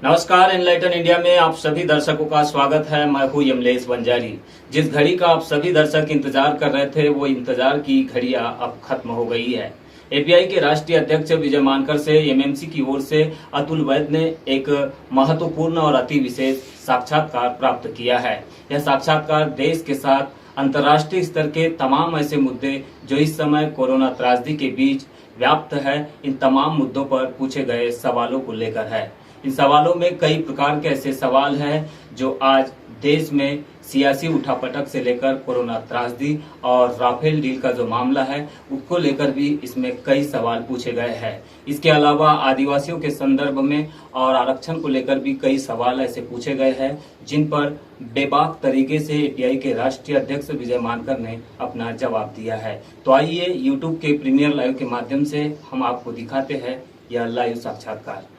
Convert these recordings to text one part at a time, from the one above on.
नमस्कार, enlighten India में आप सभी दर्शकों का स्वागत है। मैं हूं यमलेश बंजारी। जिस घड़ी का आप सभी दर्शक इंतजार कर रहे थे, वो इंतजार की घड़ियां अब खत्म हो गई है। एपीआई के राष्ट्रीय अध्यक्ष विजय मानकर से एमएमसी की ओर से अतुल वैद्य ने एक महत्वपूर्ण और अति विशेष साक्षात्कार प्राप्त किया है। यह साक्षात्कार देश के साथ अंतर्राष्ट्रीय स्तर के तमाम ऐसे मुद्दे जो इस समय कोरोना त्रासदी के बीच व्याप्त है, इन तमाम मुद्दों पर पूछे गए सवालों को लेकर है। इन सवालों में कई प्रकार के ऐसे सवाल हैं जो आज देश में सियासी उठापटक से लेकर कोरोना त्रासदी और राफेल डील का जो मामला है उसको लेकर भी इसमें कई सवाल पूछे गए हैं। इसके अलावा आदिवासियों के संदर्भ में और आरक्षण को लेकर भी कई सवाल ऐसे पूछे गए हैं जिन पर बेबाक तरीके से एपीआई के राष्ट्रीय अध्यक्ष विजय मानकर ने अपना जवाब दिया है। तो आइए यूट्यूब के प्रीमियर लाइव के माध्यम से हम आपको दिखाते हैं यह लाइव साक्षात्कार।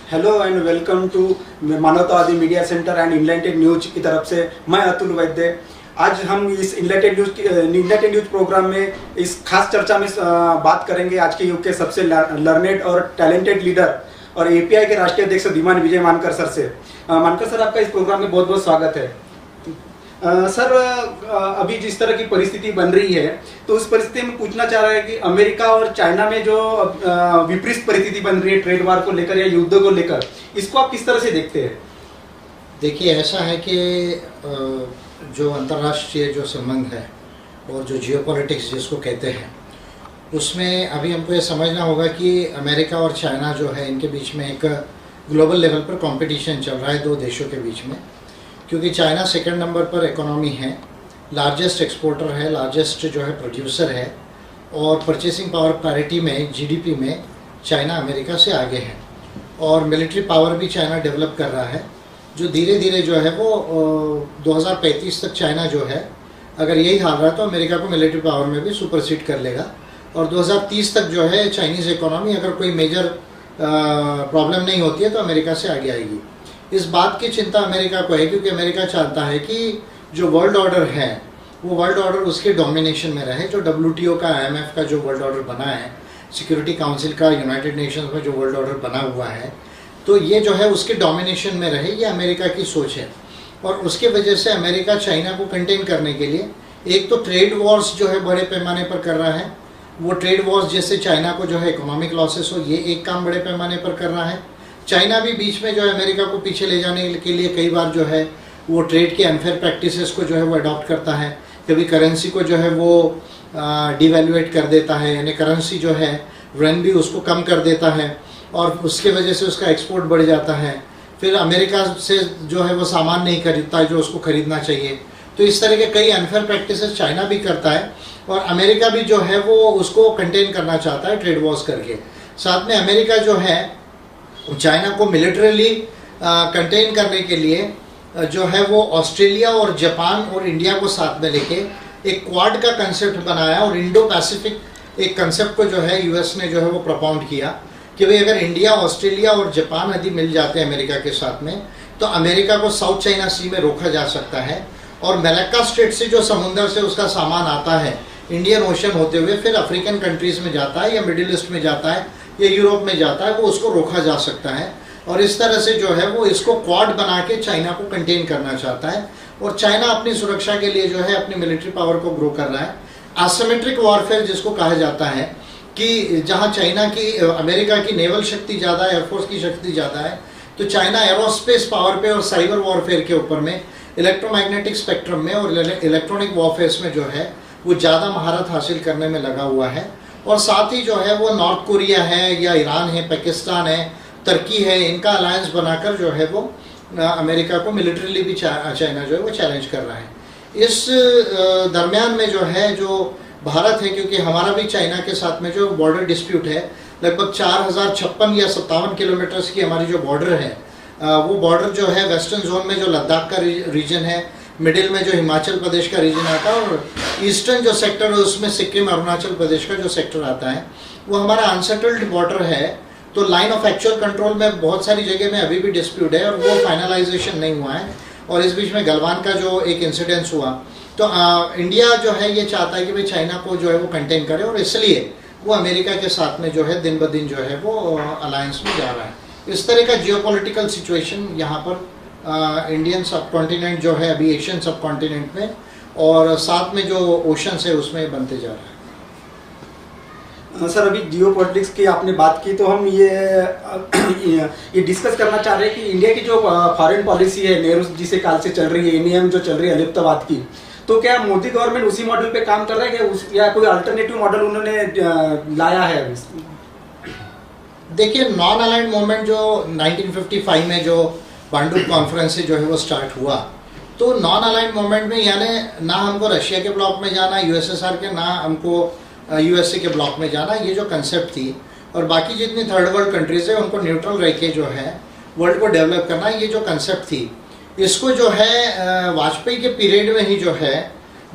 हेलो एंड वेलकम टू मानवतावादी media centre and enlightened news की तरफ से मैं अतुल वैद्य। आज हम इस इनलाइटेड न्यूज प्रोग्राम में इस खास चर्चा में बात करेंगे आज के युग के सबसे लर्नेड और टैलेंटेड लीडर और एपीआई के राष्ट्रीय अध्यक्ष धीमान विजय मानकर सर से। मानकर सर, आपका इस प्रोग्राम में बहुत बहुत स्वागत है। सर, अभी जिस तरह की परिस्थिति बन रही है तो उस परिस्थिति में पूछना चाह रहा है कि अमेरिका और चाइना में जो विपरीत परिस्थिति बन रही है ट्रेड वार को लेकर या युद्ध को लेकर, इसको आप किस तरह से देखते हैं? देखिए, ऐसा है कि जो अंतर्राष्ट्रीय जो संबंध है और जो जियोपॉलिटिक्स जिसको कहते हैं, उसमें अभी हमको ये समझना होगा कि अमेरिका और चाइना जो है इनके बीच में एक ग्लोबल लेवल पर कंपटीशन चल रहा है दो देशों के बीच में। क्योंकि चाइना सेकंड नंबर पर इकोनॉमी है, लार्जेस्ट एक्सपोर्टर है, लार्जेस्ट जो है प्रोड्यूसर है और परचेसिंग पावर पैरिटी में जीडीपी में चाइना अमेरिका से आगे है और मिलिट्री पावर भी चाइना डेवलप कर रहा है, जो धीरे धीरे जो है वो 2035 तक चाइना जो है अगर यही हाल रहा तो अमेरिका को मिलिट्री पावर में भी सुपरसीड कर लेगा और 2030 तक जो है चाइनीज़ इकोनॉमी अगर कोई मेजर प्रॉब्लम नहीं होती है तो अमेरिका से आगे आएगी। इस बात की चिंता अमेरिका को है क्योंकि अमेरिका चाहता है कि जो वर्ल्ड ऑर्डर है वो वर्ल्ड ऑर्डर उसके डोमिनेशन में रहे। जो WTO का, IMF का जो वर्ल्ड ऑर्डर बना है, सिक्योरिटी काउंसिल का, यूनाइटेड नेशंस में जो वर्ल्ड ऑर्डर बना हुआ है, तो ये जो है उसके डोमिनेशन में रहे, ये अमेरिका की सोच है। और उसके वजह से अमेरिका चाइना को कंटेन करने के लिए एक तो ट्रेड वॉर्स जो है बड़े पैमाने पर कर रहा है। वो ट्रेड वॉर्स जैसे चाइना को जो है इकोनॉमिक लॉसेस हो, ये एक काम बड़े पैमाने पर कर रहा है। चाइना भी बीच में जो है अमेरिका को पीछे ले जाने के लिए कई बार जो है वो ट्रेड के अनफेयर प्रैक्टिसेस को जो है वो अडॉप्ट करता है। कभी करेंसी को जो है वो डिवैल्यूएट कर देता है, यानी करेंसी जो है रेन भी उसको कम कर देता है और उसके वजह से उसका एक्सपोर्ट बढ़ जाता है। फिर अमेरिका से जो है वो सामान नहीं खरीदता है जो उसको खरीदना चाहिए। तो इस तरह के कई अनफेयर प्रैक्टिसेस चाइना भी करता है और अमेरिका भी जो है वो उसको कंटेन करना चाहता है ट्रेड वॉर्स करके। साथ में अमेरिका जो है चाइना को मिलिटरीली कंटेन करने के लिए जो है वो ऑस्ट्रेलिया और जापान और इंडिया को साथ में लेके एक क्वाड का कंसेप्ट बनाया और इंडो पैसिफिक एक कंसेप्ट को जो है यूएस ने जो है वो प्रपोंड किया कि भाई अगर इंडिया, ऑस्ट्रेलिया और जापान आदि मिल जाते हैं अमेरिका के साथ में तो अमेरिका को साउथ चाइना सी में रोका जा सकता है और मलाक्का स्ट्रेट से जो समुंदर से उसका सामान आता है इंडियन ओशन होते हुए फिर अफ्रीकन कंट्रीज में जाता है या मिडिल ईस्ट में जाता है या यूरोप में जाता है, वो उसको रोका जा सकता है। और इस तरह से जो है वो इसको क्वाड बना के चाइना को कंटेन करना चाहता है और चाइना अपनी सुरक्षा के लिए जो है अपनी मिलिट्री पावर को ग्रो कर रहा है। एसिमेट्रिक वॉरफेयर जिसको कहा जाता है कि जहां चाइना की, अमेरिका की नेवल शक्ति ज़्यादा है, एयरफोर्स की शक्ति ज़्यादा है, तो चाइना एरोस्पेस पावर पे और साइबर वॉरफेयर के ऊपर में, इलेक्ट्रोमैग्नेटिक स्पेक्ट्रम में और इलेक्ट्रॉनिक वॉरफेयर में जो है वो ज़्यादा महारत हासिल करने में लगा हुआ है। और साथ ही जो है वो नॉर्थ कोरिया है या ईरान है, पाकिस्तान है, तुर्की है, इनका अलायंस बनाकर जो है वो अमेरिका को मिलिट्रीली भी चाइना जो है वो चैलेंज कर रहा है। इस दरमियान में जो है जो भारत है, क्योंकि हमारा भी चाइना के साथ में जो बॉर्डर डिस्प्यूट है, लगभग 4056 या 57 किलोमीटर की हमारी जो बॉर्डर है, वो बॉर्डर जो है वेस्टर्न जोन में जो लद्दाख का रीजन है, मिडिल में जो हिमाचल प्रदेश का रीजन आता है और ईस्टर्न जो सेक्टर है उसमें सिक्किम, अरुणाचल प्रदेश का जो सेक्टर आता है, वो हमारा अनसेटल्ड बॉर्डर है। तो लाइन ऑफ एक्चुअल कंट्रोल में बहुत सारी जगह में अभी भी डिस्प्यूट है और वो फाइनलाइजेशन नहीं हुआ है। और इस बीच में गलवान का जो एक इंसिडेंस हुआ, तो इंडिया जो है ये चाहता है कि भाई चाइना को जो है वो कंटेन करे और इसलिए वो अमेरिका के साथ में जो है दिन ब दिन जो है वो अलायंस में जा रहा है। इस तरह का जियोपॉलिटिकल सिचुएशन यहाँ पर इंडियन सब कॉन्टिनेंट जो है अभी एशियन सब कॉन्टिनेंट में और साथ में जो ओशंस है उसमें बनते जा रहा है। सर अभी जियोपॉलिटिक्स की आपने बात की तो हम ये डिस्कस करना चाह रहे हैं कि इंडिया की जो फॉरेन पॉलिसी है नेहरू जी से काल से चल रही है, एनईएम जो चल रही है अलिप्तवाद की, तो क्या मोदी गवर्नमेंट उसी मॉडल पे काम कर रहा है या कोई अल्टरनेटिव मॉडल उन्होंने लाया है अभी? देखिए, नॉन अलाइंड मूवमेंट जो 1955 में जो बांडुप कॉन्फ्रेंस से जो है वो स्टार्ट हुआ, तो नॉन अलाइंड मूवमेंट में यानी ना हमको रशिया के ब्लॉक में जाना, यूएसएसआर के, ना हमको यूएसए के ब्लॉक में जाना, ये जो कंसेप्ट थी, और बाकी जितनी थर्ड वर्ल्ड कंट्रीज है उनको न्यूट्रल रह के जो है वर्ल्ड को डेवलप करना, ये जो कंसेप्ट थी, इसको जो है वाजपेयी के पीरियड में ही जो है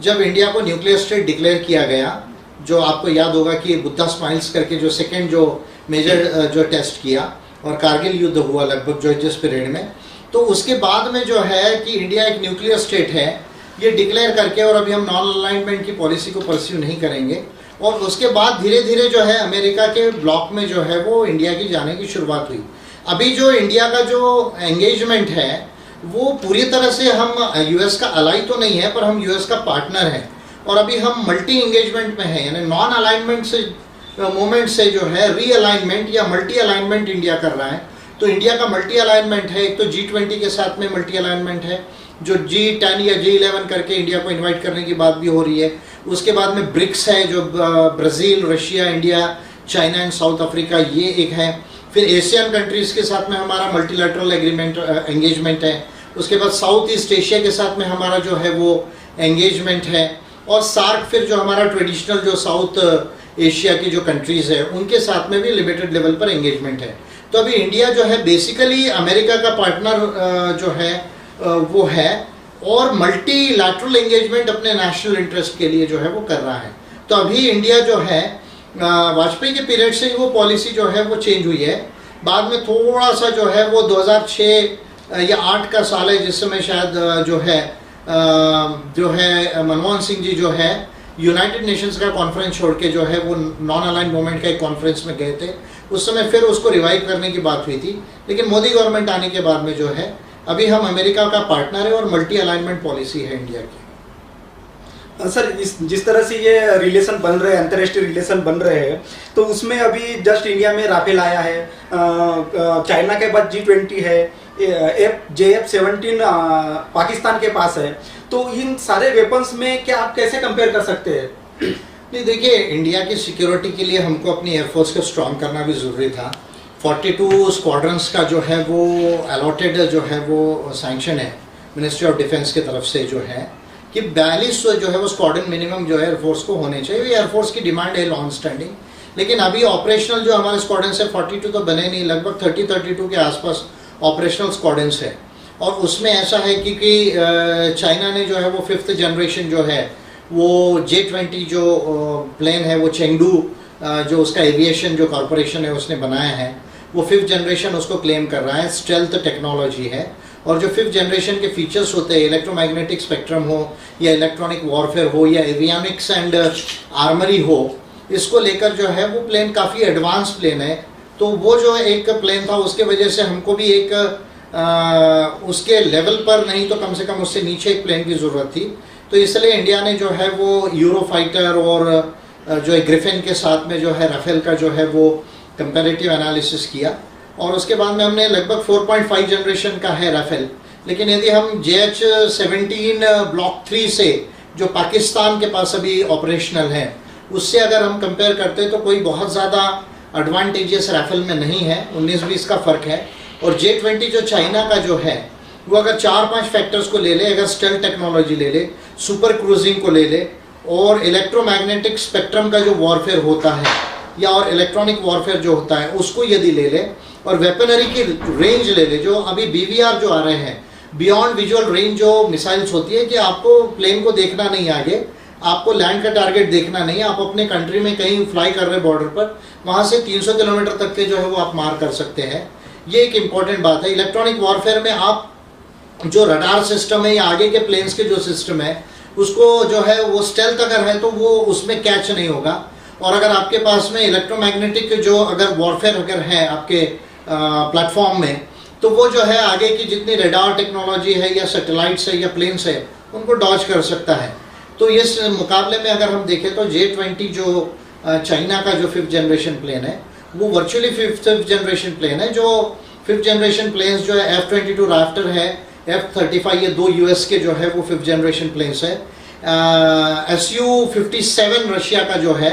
जब इंडिया को न्यूक्लियर स्टेट डिक्लेयर किया गया, जो आपको याद होगा कि बुद्धा स्माइल्स करके जो सेकेंड जो मेजर जो टेस्ट किया और कारगिल युद्ध हुआ लगभग जो जिस पीरियड में, तो उसके बाद में जो है कि इंडिया एक न्यूक्लियर स्टेट है ये डिक्लेयर करके और अभी हम नॉन अलाइनमेंट की पॉलिसी को परस्यू नहीं करेंगे, और उसके बाद धीरे धीरे जो है अमेरिका के ब्लॉक में जो है वो इंडिया की जाने की शुरुआत हुई। अभी जो इंडिया का जो एंगेजमेंट है वो पूरी तरह से हम यूएस का अलाई तो नहीं है, पर हम यूएस का पार्टनर हैं, और अभी हम मल्टी एंगेजमेंट में हैं, यानी नॉन अलाइनमेंट से मूवमेंट से जो है रीअलाइनमेंट या मल्टी अलाइनमेंट इंडिया कर रहा है। तो इंडिया का मल्टी अलाइनमेंट है, एक तो G20 के साथ में मल्टी अलाइनमेंट है, जो G10 या G11 करके इंडिया को इनवाइट करने की बात भी हो रही है। उसके बाद में ब्रिक्स है, जो Brazil, Russia, India, China and south Africa, ये एक है। फिर एशियन कंट्रीज़ के साथ में हमारा मल्टीलैटरल एग्रीमेंट एंगेजमेंट है। उसके बाद साउथ ईस्ट एशिया के साथ में हमारा जो है वो एंगेजमेंट है, और सार्क फिर जो हमारा ट्रेडिशनल जो साउथ एशिया की जो कंट्रीज़ है उनके साथ में भी लिमिटेड लेवल पर एंगेजमेंट है। तो अभी इंडिया जो है बेसिकली अमेरिका का पार्टनर जो है वो है, और मल्टीलैटरल एंगेजमेंट अपने नेशनल इंटरेस्ट के लिए जो है वो कर रहा है। तो अभी इंडिया जो है वाजपेयी के पीरियड से वो पॉलिसी जो है वो चेंज हुई है। बाद में थोड़ा सा जो है वो 2006 या 8 का साल है जिस समय शायद जो है मनमोहन सिंह जी जो है यूनाइटेड नेशंस का कॉन्फ्रेंस छोड़ के जो है वो नॉन अलाइंड मूवमेंट का एक कॉन्फ्रेंस में गए थे। उस समय फिर उसको रिवाइव करने की बात हुई थी, लेकिन मोदी गवर्नमेंट आने के बाद में जो है अभी हम अमेरिका का पार्टनर है और मल्टी अलाइनमेंट पॉलिसी है इंडिया की। सर जिस तरह से ये रिलेशन बन रहे हैं, अंतर्राष्ट्रीय रिलेशन बन रहे हैं, तो उसमें अभी जस्ट इंडिया में राफेल आया है, चाइना के बाद G20 है, JF-17 पाकिस्तान के पास है, तो इन सारे वेपन्स में क्या आप कैसे कंपेयर कर सकते हैं? नहीं, देखिए, इंडिया की सिक्योरिटी के लिए हमको अपनी एयरफोर्स को स्ट्रॉन्ग करना भी ज़रूरी था। 42 स्क्वाड्रंस का जो है वो अलॉटेड जो है वो सैंक्शन है मिनिस्ट्री ऑफ डिफेंस की तरफ से जो है कि 42 जो है वो स्क्वाड्रन मिनिमम जो है एयरफोर्स को होने चाहिए। ये एयरफोर्स की डिमांड है लॉन्ग स्टैंडिंग, लेकिन अभी ऑपरेशनल जो हमारे स्क्वाड्रंस है 42 तो बने नहीं, लगभग 30-32 के आसपास ऑपरेशनल स्क्वाड्रंस है। और उसमें ऐसा है कि चाइना ने जो है वो 5th जनरेशन जो है वो J-20 जो प्लेन है वो चेंगडू जो उसका एविएशन जो कॉरपोरेशन है उसने बनाया है, वो 5th जनरेशन उसको क्लेम कर रहा है। स्टेल्थ टेक्नोलॉजी है, और जो 5th जनरेशन के फीचर्स होते हैं, इलेक्ट्रोमैग्नेटिक स्पेक्ट्रम हो या इलेक्ट्रॉनिक वॉरफेयर हो या एवियनिक्स एंड आर्मरी हो, इसको लेकर जो है वो प्लेन काफ़ी एडवांस प्लेन है। तो वो जो एक प्लेन था उसके वजह से हमको भी एक उसके लेवल पर नहीं तो कम से कम उससे नीचे एक प्लेन की ज़रूरत थी। तो इसलिए इंडिया ने जो है वो यूरो फाइटर और जो है ग्रिफिन के साथ में जो है राफेल का जो है वो कंपैरेटिव एनालिसिस किया, और उसके बाद में हमने लगभग 4.5 जनरेशन का है राफेल। लेकिन यदि हम JH-17 ब्लॉक 3 से जो पाकिस्तान के पास अभी ऑपरेशनल है उससे अगर हम कंपेयर करते हैं तो कोई बहुत ज़्यादा एडवांटेजियस राफेल में नहीं है, 19-20 का फ़र्क है। और J-20 जो चाइना का जो है वो अगर 4-5 फैक्टर्स को ले ले, अगर स्टेल्थ टेक्नोलॉजी ले ले, सुपर क्रूजिंग को ले ले, और इलेक्ट्रोमैग्नेटिक स्पेक्ट्रम का जो वॉरफेयर होता है या और इलेक्ट्रॉनिक वॉरफेयर जो होता है उसको यदि ले ले, और वेपनरी की रेंज ले ले, जो अभी BVR जो आ रहे हैं, बियॉन्ड विजुअल रेंज जो मिसाइल्स होती है कि आपको प्लेन को देखना नहीं आगे, आपको लैंड का टारगेट देखना नहीं, आप अपने कंट्री में कहीं फ्लाई कर रहे बॉर्डर पर, वहाँ से 300 किलोमीटर तक के जो है वो आप मार कर सकते हैं। ये एक इम्पॉर्टेंट बात है। इलेक्ट्रॉनिक वॉरफेयर में आप जो रडार सिस्टम है या आगे के प्लेन्स के जो सिस्टम है उसको जो है वो स्टेल्थ अगर है तो वो उसमें कैच नहीं होगा। और अगर आपके पास में इलेक्ट्रोमैग्नेटिक जो अगर वॉरफेयर अगर है आपके प्लेटफॉर्म में, तो वो जो है आगे की जितनी रेडार टेक्नोलॉजी है या सैटेलाइट्स है या प्लेन्स है उनको डॉज कर सकता है। तो इस मुकाबले में अगर हम देखें तो J-20 जो चाइना का जो 5th जनरेशन प्लेन है वो वर्चुअली 5th जनरेशन प्लेन है। जो 5th जनरेशन प्लेन्स जो है F-22 राफ्टर है, F-35 ये 2 यूएस के जो है वो 5th जनरेशन प्लेन्स है। Su-57 रशिया का जो है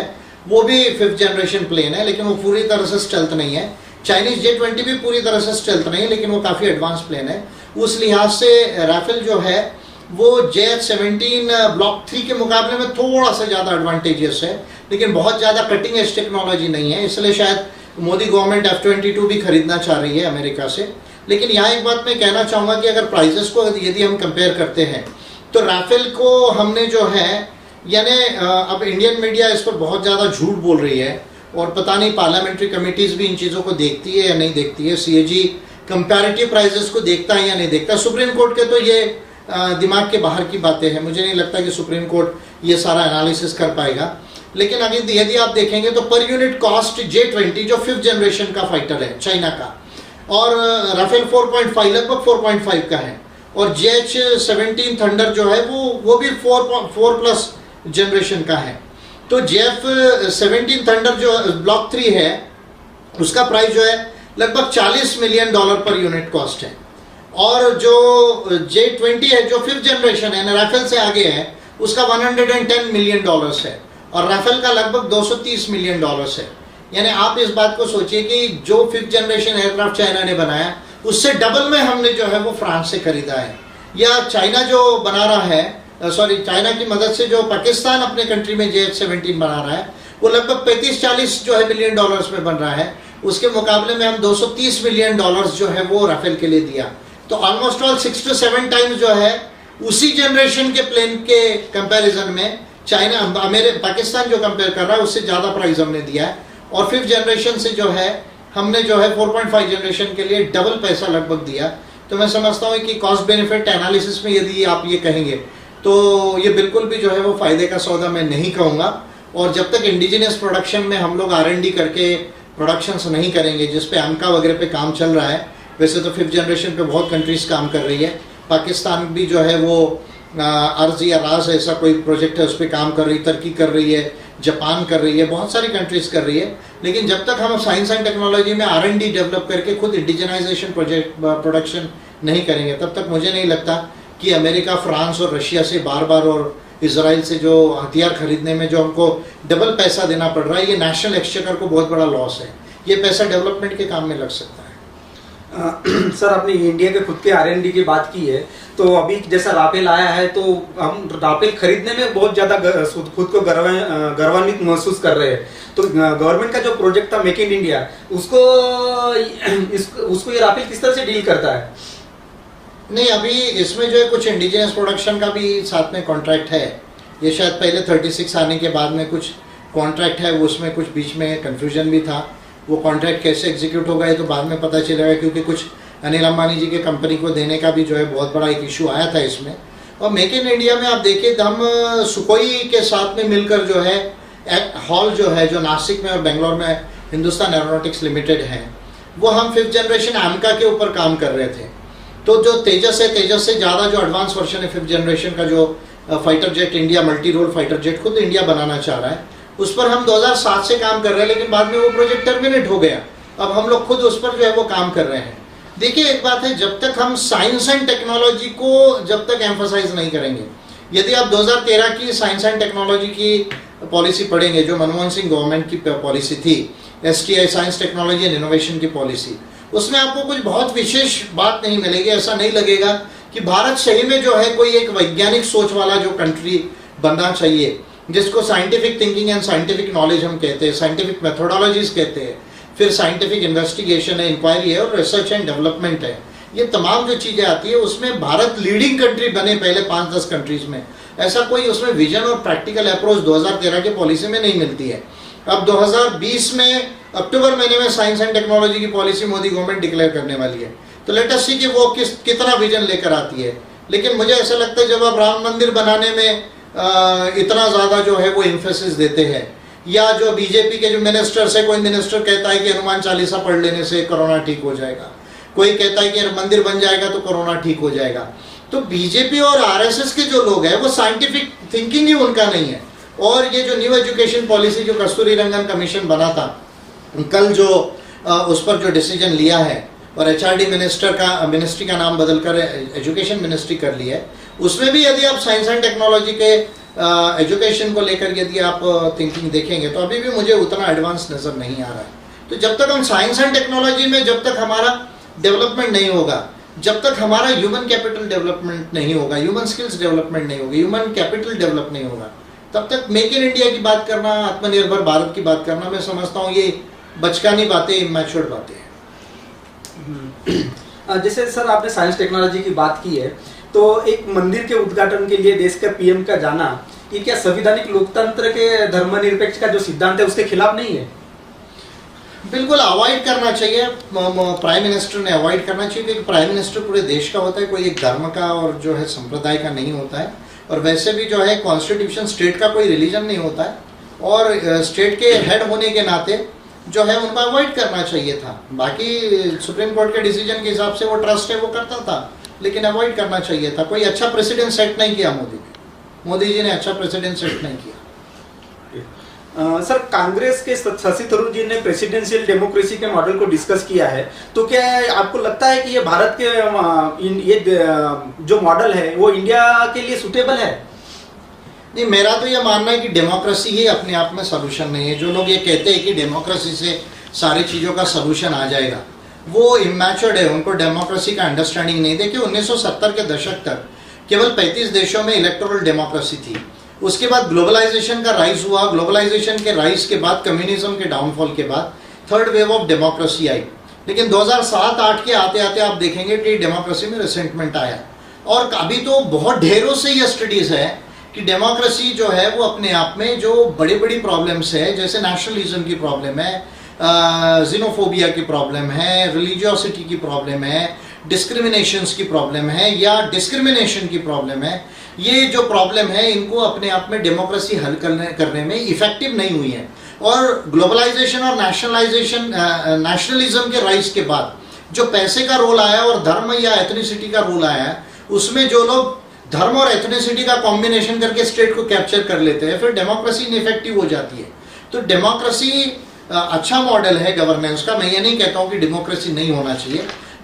वो भी 5th जनरेशन प्लेन है, लेकिन वो पूरी तरह से स्टेल्थ नहीं है। चाइनीज J-20 भी पूरी तरह से स्टेल्थ नहीं है, लेकिन वो काफ़ी एडवांस प्लेन है। उस लिहाज से राफेल जो है वो JH-17 ब्लॉक 3 के मुकाबले में थोड़ा सा ज़्यादा एडवांटेजियस है, लेकिन बहुत ज़्यादा कटिंग एज टेक्नोलॉजी नहीं है। इसलिए शायद मोदी गवर्नमेंट F-22 भी खरीदना चाह रही है अमेरिका से। लेकिन यहाँ एक बात मैं कहना चाहूँगा कि अगर प्राइजेस को यदि हम कंपेयर करते हैं तो राफेल को हमने जो है, यानी अब इंडियन मीडिया इस पर बहुत ज़्यादा झूठ बोल रही है और पता नहीं पार्लियामेंट्री कमिटीज़ भी इन चीज़ों को देखती है या नहीं देखती है। CAG कंपैरेटिव प्राइजेस को देखता है या नहीं देखता। सुप्रीम कोर्ट के तो ये दिमाग के बाहर की बातें हैं। मुझे नहीं लगता कि सुप्रीम कोर्ट ये सारा एनालिसिस कर पाएगा। लेकिन अगर यदि आप देखेंगे तो पर यूनिट कॉस्ट J-20 जो 5th जनरेशन का फाइटर है चाइना का, और राफेल 4.5 लगभग 4.5 का है, और JH-17 थंडर जो है वो भी 4+ जनरेशन का है। तो JF-17 थंडर जो ब्लॉक 3 है उसका प्राइस जो है लगभग $40 मिलियन पर यूनिट कॉस्ट है, और जो J-20 है जो 5th जनरेशन है राफेल से आगे है उसका $110 मिलियन है, और राफेल का लगभग $230 मिलियन है। यानी आप इस बात को सोचिए कि जो 5th जनरेशन एयरक्राफ्ट चाइना ने बनाया उससे डबल में हमने जो है वो फ्रांस से खरीदा है, या चाइना जो बना रहा है, चाइना की मदद से जो पाकिस्तान अपने कंट्री में JH-17 बना रहा है वो लगभग 35-40 जो है मिलियन डॉलर्स में बन रहा है। उसके मुकाबले में हम $230 मिलियन जो है वो राफेल के लिए दिया। तो ऑलमोस्ट ऑल 6 to 7 टाइम्स जो है उसी जनरेशन के प्लेन के कंपैरिजन में चाइना पाकिस्तान जो कंपेयर कर रहा है उससे ज़्यादा प्राइस हमने दिया है, और 5th जनरेशन से जो है हमने जो है 4.5 जनरेशन के लिए डबल पैसा लगभग दिया। तो मैं समझता हूँ कि कॉस्ट बेनिफिट एनालिसिस में यदि आप ये कहेंगे तो ये बिल्कुल भी जो है वो फ़ायदे का सौदा मैं नहीं कहूँगा। और जब तक इंडिजिनियस प्रोडक्शन में हम लोग R&D करके प्रोडक्शंस नहीं करेंगे, जिस पे AMCA वगैरह पे काम चल रहा है, वैसे तो 5th जनरेशन पे बहुत कंट्रीज़ काम कर रही है, पाकिस्तान भी जो है वो अर्ज या राज ऐसा कोई प्रोजेक्ट है उस पर काम कर रही, तुर्की कर रही है, जापान कर रही है, बहुत सारी कंट्रीज़ कर रही है। लेकिन जब तक हम साइंस एंड टेक्नोलॉजी में R&D डेवलप करके खुद इंडिजनाइजेशन प्रोडक्शन नहीं करेंगे, तब तक मुझे नहीं लगता कि अमेरिका, फ्रांस और रशिया से बार बार और इजराइल से जो हथियार खरीदने में जो हमको डबल पैसा देना पड़ रहा है, ये नेशनल एक्सचेकर को बहुत बड़ा लॉस है। ये पैसा डेवलपमेंट के काम में लग सकता है। सर, आपने इंडिया के खुद के R&D की बात की है, तो अभी जैसा राफेल आया है तो हम राफेल खरीदने में बहुत ज़्यादा खुद को गर्वान्वित महसूस कर रहे हैं। तो गवर्नमेंट का जो प्रोजेक्ट था मेक इन इंडिया, उसको ये राफेल किस तरह से डील करता है? नहीं, अभी इसमें जो है कुछ इंडिजिनस प्रोडक्शन का भी साथ में कॉन्ट्रैक्ट है। ये शायद पहले 36 आने के बाद में कुछ कॉन्ट्रैक्ट है, उसमें कुछ बीच में कन्फ्यूजन भी था। वो कॉन्ट्रैक्ट कैसे एग्जीक्यूट होगा ये तो बाद में पता चलेगा, क्योंकि कुछ अनिल अंबानी जी के कंपनी को देने का भी जो है बहुत बड़ा एक इशू आया था इसमें। और मेक इन इंडिया में आप देखिए तो हम सुकोई के साथ में मिलकर जो है हॉल जो है जो नासिक में और बेंगलोर में हिंदुस्तान एरोनॉटिक्स लिमिटेड है, वो हम 5th जनरेशन AMCA के ऊपर काम कर रहे थे। तो जो तेजस है, तेजस से ज़्यादा जो एडवांस वर्जन है 5th जनरेशन का, जो fighter jet India multi role fighter jet खुद इंडिया बनाना चाह रहा है, उस पर हम 2007 से काम कर रहे हैं, लेकिन बाद में वो प्रोजेक्ट टर्मिनेट हो गया। अब हम लोग खुद उस पर जो है वो काम कर रहे हैं। देखिए, एक बात है, जब तक हम साइंस एंड टेक्नोलॉजी को जब तक एम्फोसाइज नहीं करेंगे, यदि आप 2013 की साइंस एंड टेक्नोलॉजी की पॉलिसी पढ़ेंगे जो मनमोहन सिंह गवर्नमेंट की पॉलिसी थी, STI science technology and innovation की पॉलिसी, उसमें आपको कुछ बहुत विशेष बात नहीं मिलेगी। ऐसा नहीं लगेगा कि भारत सही में जो है कोई एक वैज्ञानिक सोच वाला जो कंट्री बनना चाहिए, जिसको scientific thinking and scientific knowledge हम कहते हैं, साइंटिफिक मेथोडोलॉजीज कहते हैं, फिर साइंटिफिक इन्वेस्टिगेशन है, इंक्वायरी है और रिसर्च एंड डेवलपमेंट है। ये तमाम जो चीज़ें आती है उसमें भारत लीडिंग कंट्री बने पहले 5-10 कंट्रीज में। ऐसा कोई उसमें विजन और प्रैक्टिकल अप्रोच 2013 के पॉलिसी में नहीं मिलती है। अब 2020 में अक्टूबर महीने में साइंस एंड टेक्नोलॉजी की पॉलिसी मोदी गवर्नमेंट डिक्लेयर करने वाली है, तो लेट अस सी कि वो कितना विजन लेकर आती है। लेकिन मुझे ऐसा लगता है जब आप राम मंदिर बनाने में इतना ज़्यादा जो है वो इन्फोसिस देते हैं, या जो बीजेपी के जो मिनिस्टर्स है, कोई मिनिस्टर कहता है कि हनुमान चालीसा पढ़ लेने से कोरोना ठीक हो जाएगा, कोई कहता है कि मंदिर बन जाएगा तो कोरोना ठीक हो जाएगा। तो बीजेपी और आरएसएस के जो लोग हैं वो साइंटिफिक थिंकिंग ही उनका नहीं है। और ये जो न्यू एजुकेशन पॉलिसी जो कस्तूरी रंगन कमीशन बना था, कल जो उस पर जो डिसीजन लिया है और एचआरडी मिनिस्ट्री का नाम बदलकर एजुकेशन मिनिस्ट्री कर लिया है, उसमें भी यदि आप साइंस एंड टेक्नोलॉजी के एजुकेशन को लेकर यदि आप थिंकिंग देखेंगे तो अभी भी मुझे उतना एडवांस नज़र नहीं आ रहा है। तो जब तक हम साइंस एंड टेक्नोलॉजी में जब तक हमारा डेवलपमेंट नहीं होगा, जब तक हमारा ह्यूमन कैपिटल डेवलपमेंट नहीं होगा, ह्यूमन स्किल्स डेवलपमेंट नहीं होगी, ह्यूमन कैपिटल डेवलप नहीं होगा, तब तक मेक इन इंडिया की बात करना, आत्मनिर्भर भारत की बात करना, मैं समझता हूँ ये बचकानी बातें, इमैच्योर बातें हैं। जैसे सर आपने साइंस टेक्नोलॉजी की बात की है, तो एक मंदिर के उद्घाटन के लिए देश का पीएम का जाना, ये क्या संवैधानिक लोकतंत्र के धर्मनिरपेक्ष का जो सिद्धांत है उसके खिलाफ नहीं है? बिल्कुल अवॉइड करना चाहिए, प्राइम मिनिस्टर ने अवॉइड करना चाहिए, क्योंकि प्राइम मिनिस्टर पूरे देश का होता है, कोई एक धर्म का और जो है संप्रदाय का नहीं होता है। और वैसे भी जो है कॉन्स्टिट्यूशन स्टेट का कोई रिलीजन नहीं होता है, और स्टेट के हेड होने के नाते जो है उनको अवॉइड करना चाहिए था। बाकी सुप्रीम कोर्ट के डिसीजन के हिसाब से वो ट्रस्ट है वो करता था, लेकिन अवॉइड करना चाहिए था। कोई अच्छा प्रेसिडेंट सेट नहीं किया मोदी जी ने अच्छा प्रेसिडेंट सेट नहीं किया। सर कांग्रेस के शशि थरूर जी ने प्रेसिडेंशियल डेमोक्रेसी के मॉडल को डिस्कस किया है, तो क्या आपको लगता है कि ये भारत के ये जो मॉडल है वो इंडिया के लिए सुटेबल है? नहीं, मेरा तो ये मानना है कि डेमोक्रेसी ही अपने आप में सोल्यूशन नहीं है। जो लोग ये कहते हैं कि डेमोक्रेसी से सारी चीज़ों का सोल्यूशन आ जाएगा, वो इमैच्योर्ड है, उनको डेमोक्रेसी का अंडरस्टैंडिंग नहीं। देखिए 1970 के दशक तक केवल 35 देशों में इलेक्टोरल डेमोक्रेसी थी। उसके बाद ग्लोबलाइजेशन का राइज हुआ, ग्लोबलाइजेशन के राइज के बाद, कम्युनिज्म के डाउनफॉल के बाद थर्ड वेव ऑफ डेमोक्रेसी आई। लेकिन 2007-8 के आते आते आप देखेंगे कि डेमोक्रेसी में रिसेंटमेंट आया। और अभी तो बहुत ढेरों से ये स्टडीज है कि डेमोक्रेसी जो है वो अपने आप में जो बड़ी बड़ी प्रॉब्लम्स है, जैसे नेशनलिज्म की प्रॉब्लम है, जिनोफोबिया की प्रॉब्लम है, रिलीजियोसिटी की प्रॉब्लम है, डिस्क्रिमिनेशंस की प्रॉब्लम है, या डिस्क्रिमिनेशन की प्रॉब्लम है, ये जो प्रॉब्लम है इनको अपने आप में डेमोक्रेसी हल करने में इफेक्टिव नहीं हुई है। और ग्लोबलाइजेशन और नेशनलिज्म के राइज के बाद जो पैसे का रोल आया और धर्म या एथनिसिटी का रोल आया, उसमें जो लोग धर्म और एथनिसिटी का कॉम्बिनेशन करके स्टेट को कैप्चर कर लेते हैं, फिर डेमोक्रेसी इनइफेक्टिव हो जाती है। तो डेमोक्रेसी अच्छा मॉडल है गवर्नेंस का, मैं ये नहीं कहता हूँ कि डेमोक्रेसी नहीं होना चाहिए,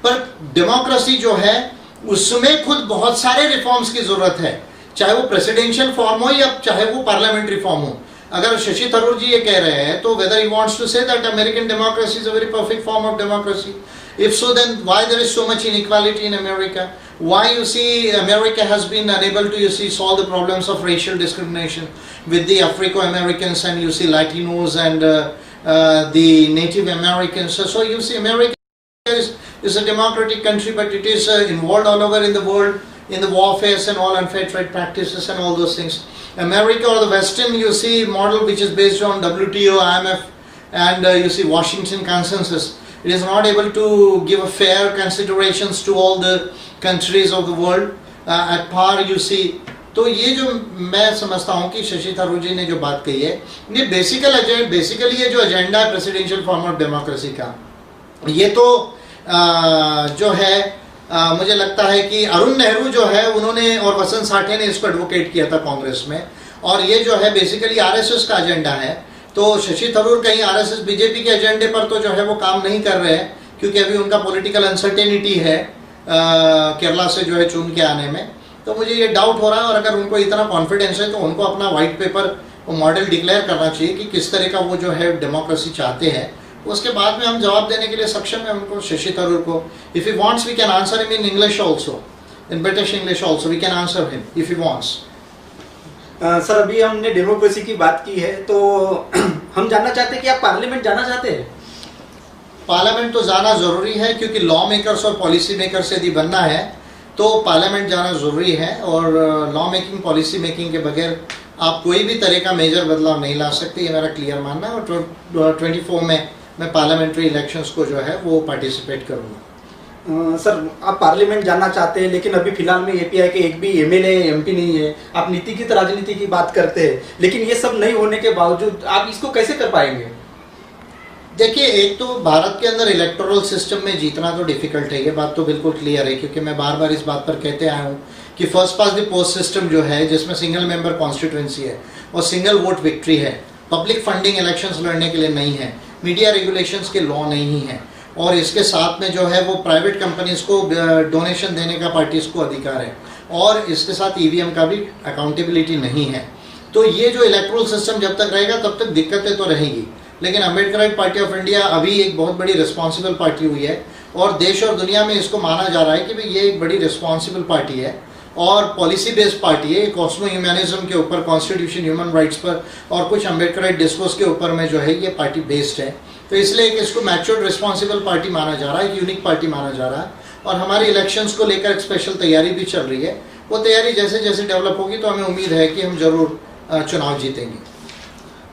पर डेमोक्रेसी जो है उसमें खुद बहुत सारे रिफॉर्म्स की जरूरत है, चाहे वो प्रेसिडेंशियल फॉर्म हो या चाहे वो पार्लियामेंट्री फॉर्म हो। अगर शशि थरूर जी ये कह रहे हैं तो whether he wants to say that American democracy is a very perfect form of democracy, if so then why there is so much inequality in America? Why you see America has been unable to solve the problems of racial discrimination with the Afro-Americans and you see Latinos and the Native Americans. So you see America is a democratic country, but it is involved all over in the world in the warfare and all unfair trade practices and all those things. America or the Western, you see model which is based on WTO, IMF and you see Washington consensus. It is not able to give a fair considerations to all the countries of the world at par, you see. तो ये जो मैं समझता हूँ कि शशि थरूर जी ने जो बात कही है, ये बेसिकली ये जो एजेंडा है प्रेसिडेंशियल फॉर्म ऑफ डेमोक्रेसी का, ये तो जो है मुझे लगता है कि अरुण नेहरू जो है उन्होंने और वसंत साठे ने इसको एडवोकेट किया था कांग्रेस में, और ये जो है बेसिकली आरएसएस का एजेंडा है। तो शशि थरूर कहीं आरएसएस बीजेपी के एजेंडे पर तो जो है वो काम नहीं कर रहे हैं, क्योंकि अभी उनका पॉलिटिकल अनसर्टेनिटी है केरला से जो है चुन के आने में। तो मुझे ये डाउट हो रहा है, और अगर उनको इतना कॉन्फिडेंस है तो उनको अपना व्हाइट पेपर मॉडल डिक्लेयर करना चाहिए कि किस तरह का वो जो है डेमोक्रेसी चाहते हैं। उसके बाद में हम जवाब देने के लिए सक्षम है उनको, शशि थरूर को। If he wants we can answer him in English also, in British English also we can answer him if he wants. Sir अभी हमने डेमोक्रेसी की बात की है, तो हम जानना चाहते हैं कि आप पार्लियामेंट जाना चाहते हैं? पार्लियामेंट तो जाना जरूरी है, क्योंकि लॉ मेकर्स और पॉलिसी मेकर्स यदि बनना है तो पार्लियामेंट जाना जरूरी है। और लॉ मेकिंग पॉलिसी मेकिंग के बगैर आप कोई भी तरह का मेजर बदलाव नहीं ला सकते, ये मेरा क्लियर मानना है। और 24 में मैं पार्लियामेंट्री इलेक्शंस को जो है वो पार्टिसिपेट करूँगा। सर आप पार्लियामेंट जाना चाहते हैं, लेकिन अभी फिलहाल में एपीआई के एक भी एमएलए एमपी नहीं है। आप नीतिगत राजनीति की बात करते हैं, लेकिन ये सब नहीं होने के बावजूद आप इसको कैसे कर पाएंगे? देखिए, एक तो भारत के अंदर इलेक्टोरल सिस्टम में जीतना तो डिफिकल्ट है, ये बात तो बिल्कुल क्लियर है, क्योंकि मैं बार बार इस बात पर कहते आया हूँ कि first pass the post system जो है, जिसमें सिंगल मेंबर कॉन्स्टिट्यूंसी है और सिंगल वोट विक्ट्री है, पब्लिक फंडिंग इलेक्शंस लड़ने के लिए नहीं है, मीडिया रेगुलेशंस के लॉ नहीं है, और इसके साथ में जो है वो प्राइवेट कंपनीज को डोनेशन देने का पार्टीज को अधिकार है, और इसके साथ ईवीएम का भी अकाउंटेबिलिटी नहीं है। तो ये जो इलेक्टोरल सिस्टम जब तक रहेगा तब तक दिक्कतें तो रहेगी, लेकिन अम्बेडकराइट पार्टी ऑफ इंडिया अभी एक बहुत बड़ी रिस्पॉन्सिबल पार्टी हुई है, और देश और दुनिया में इसको माना जा रहा है कि भाई ये एक बड़ी रिस्पॉन्सिबल पार्टी है और पॉलिसी बेस्ड पार्टी है। कॉस्मो ह्यूमैनिज्म के ऊपर, कॉन्स्टिट्यूशन, ह्यूमन राइट्स पर और कुछ अम्बेडकराइट डिस्कोर्स के ऊपर में जो है ये पार्टी बेस्ड है। तो इसलिए इसको मैच्योर्ड रिस्पॉन्सिबल पार्टी माना जा रहा है, एक यूनिक पार्टी माना जा रहा है, और हमारी इलेक्शंस को लेकर एक स्पेशल तैयारी भी चल रही है। वो तैयारी जैसे जैसे डेवलप होगी तो हमें उम्मीद है कि हम जरूर चुनाव जीतेंगे।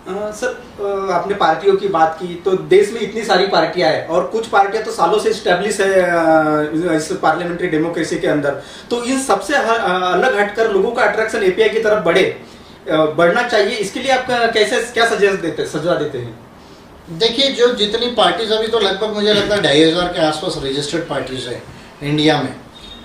सर आपने पार्टियों की बात की, तो देश में इतनी सारी पार्टियां हैं और कुछ पार्टियां तो सालों से स्टैब्लिश है इस पार्लियामेंट्री डेमोक्रेसी के अंदर, तो इन सबसे अलग हटकर लोगों का अट्रैक्शन एपीआई की तरफ बढ़ना चाहिए। इसके लिए आप कैसे क्या सजा देते हैं? देखिए, जो जितनी पार्टीज अभी तो लगभग मुझे लगता है 2500 के आसपास रजिस्टर्ड पार्टीज है इंडिया में,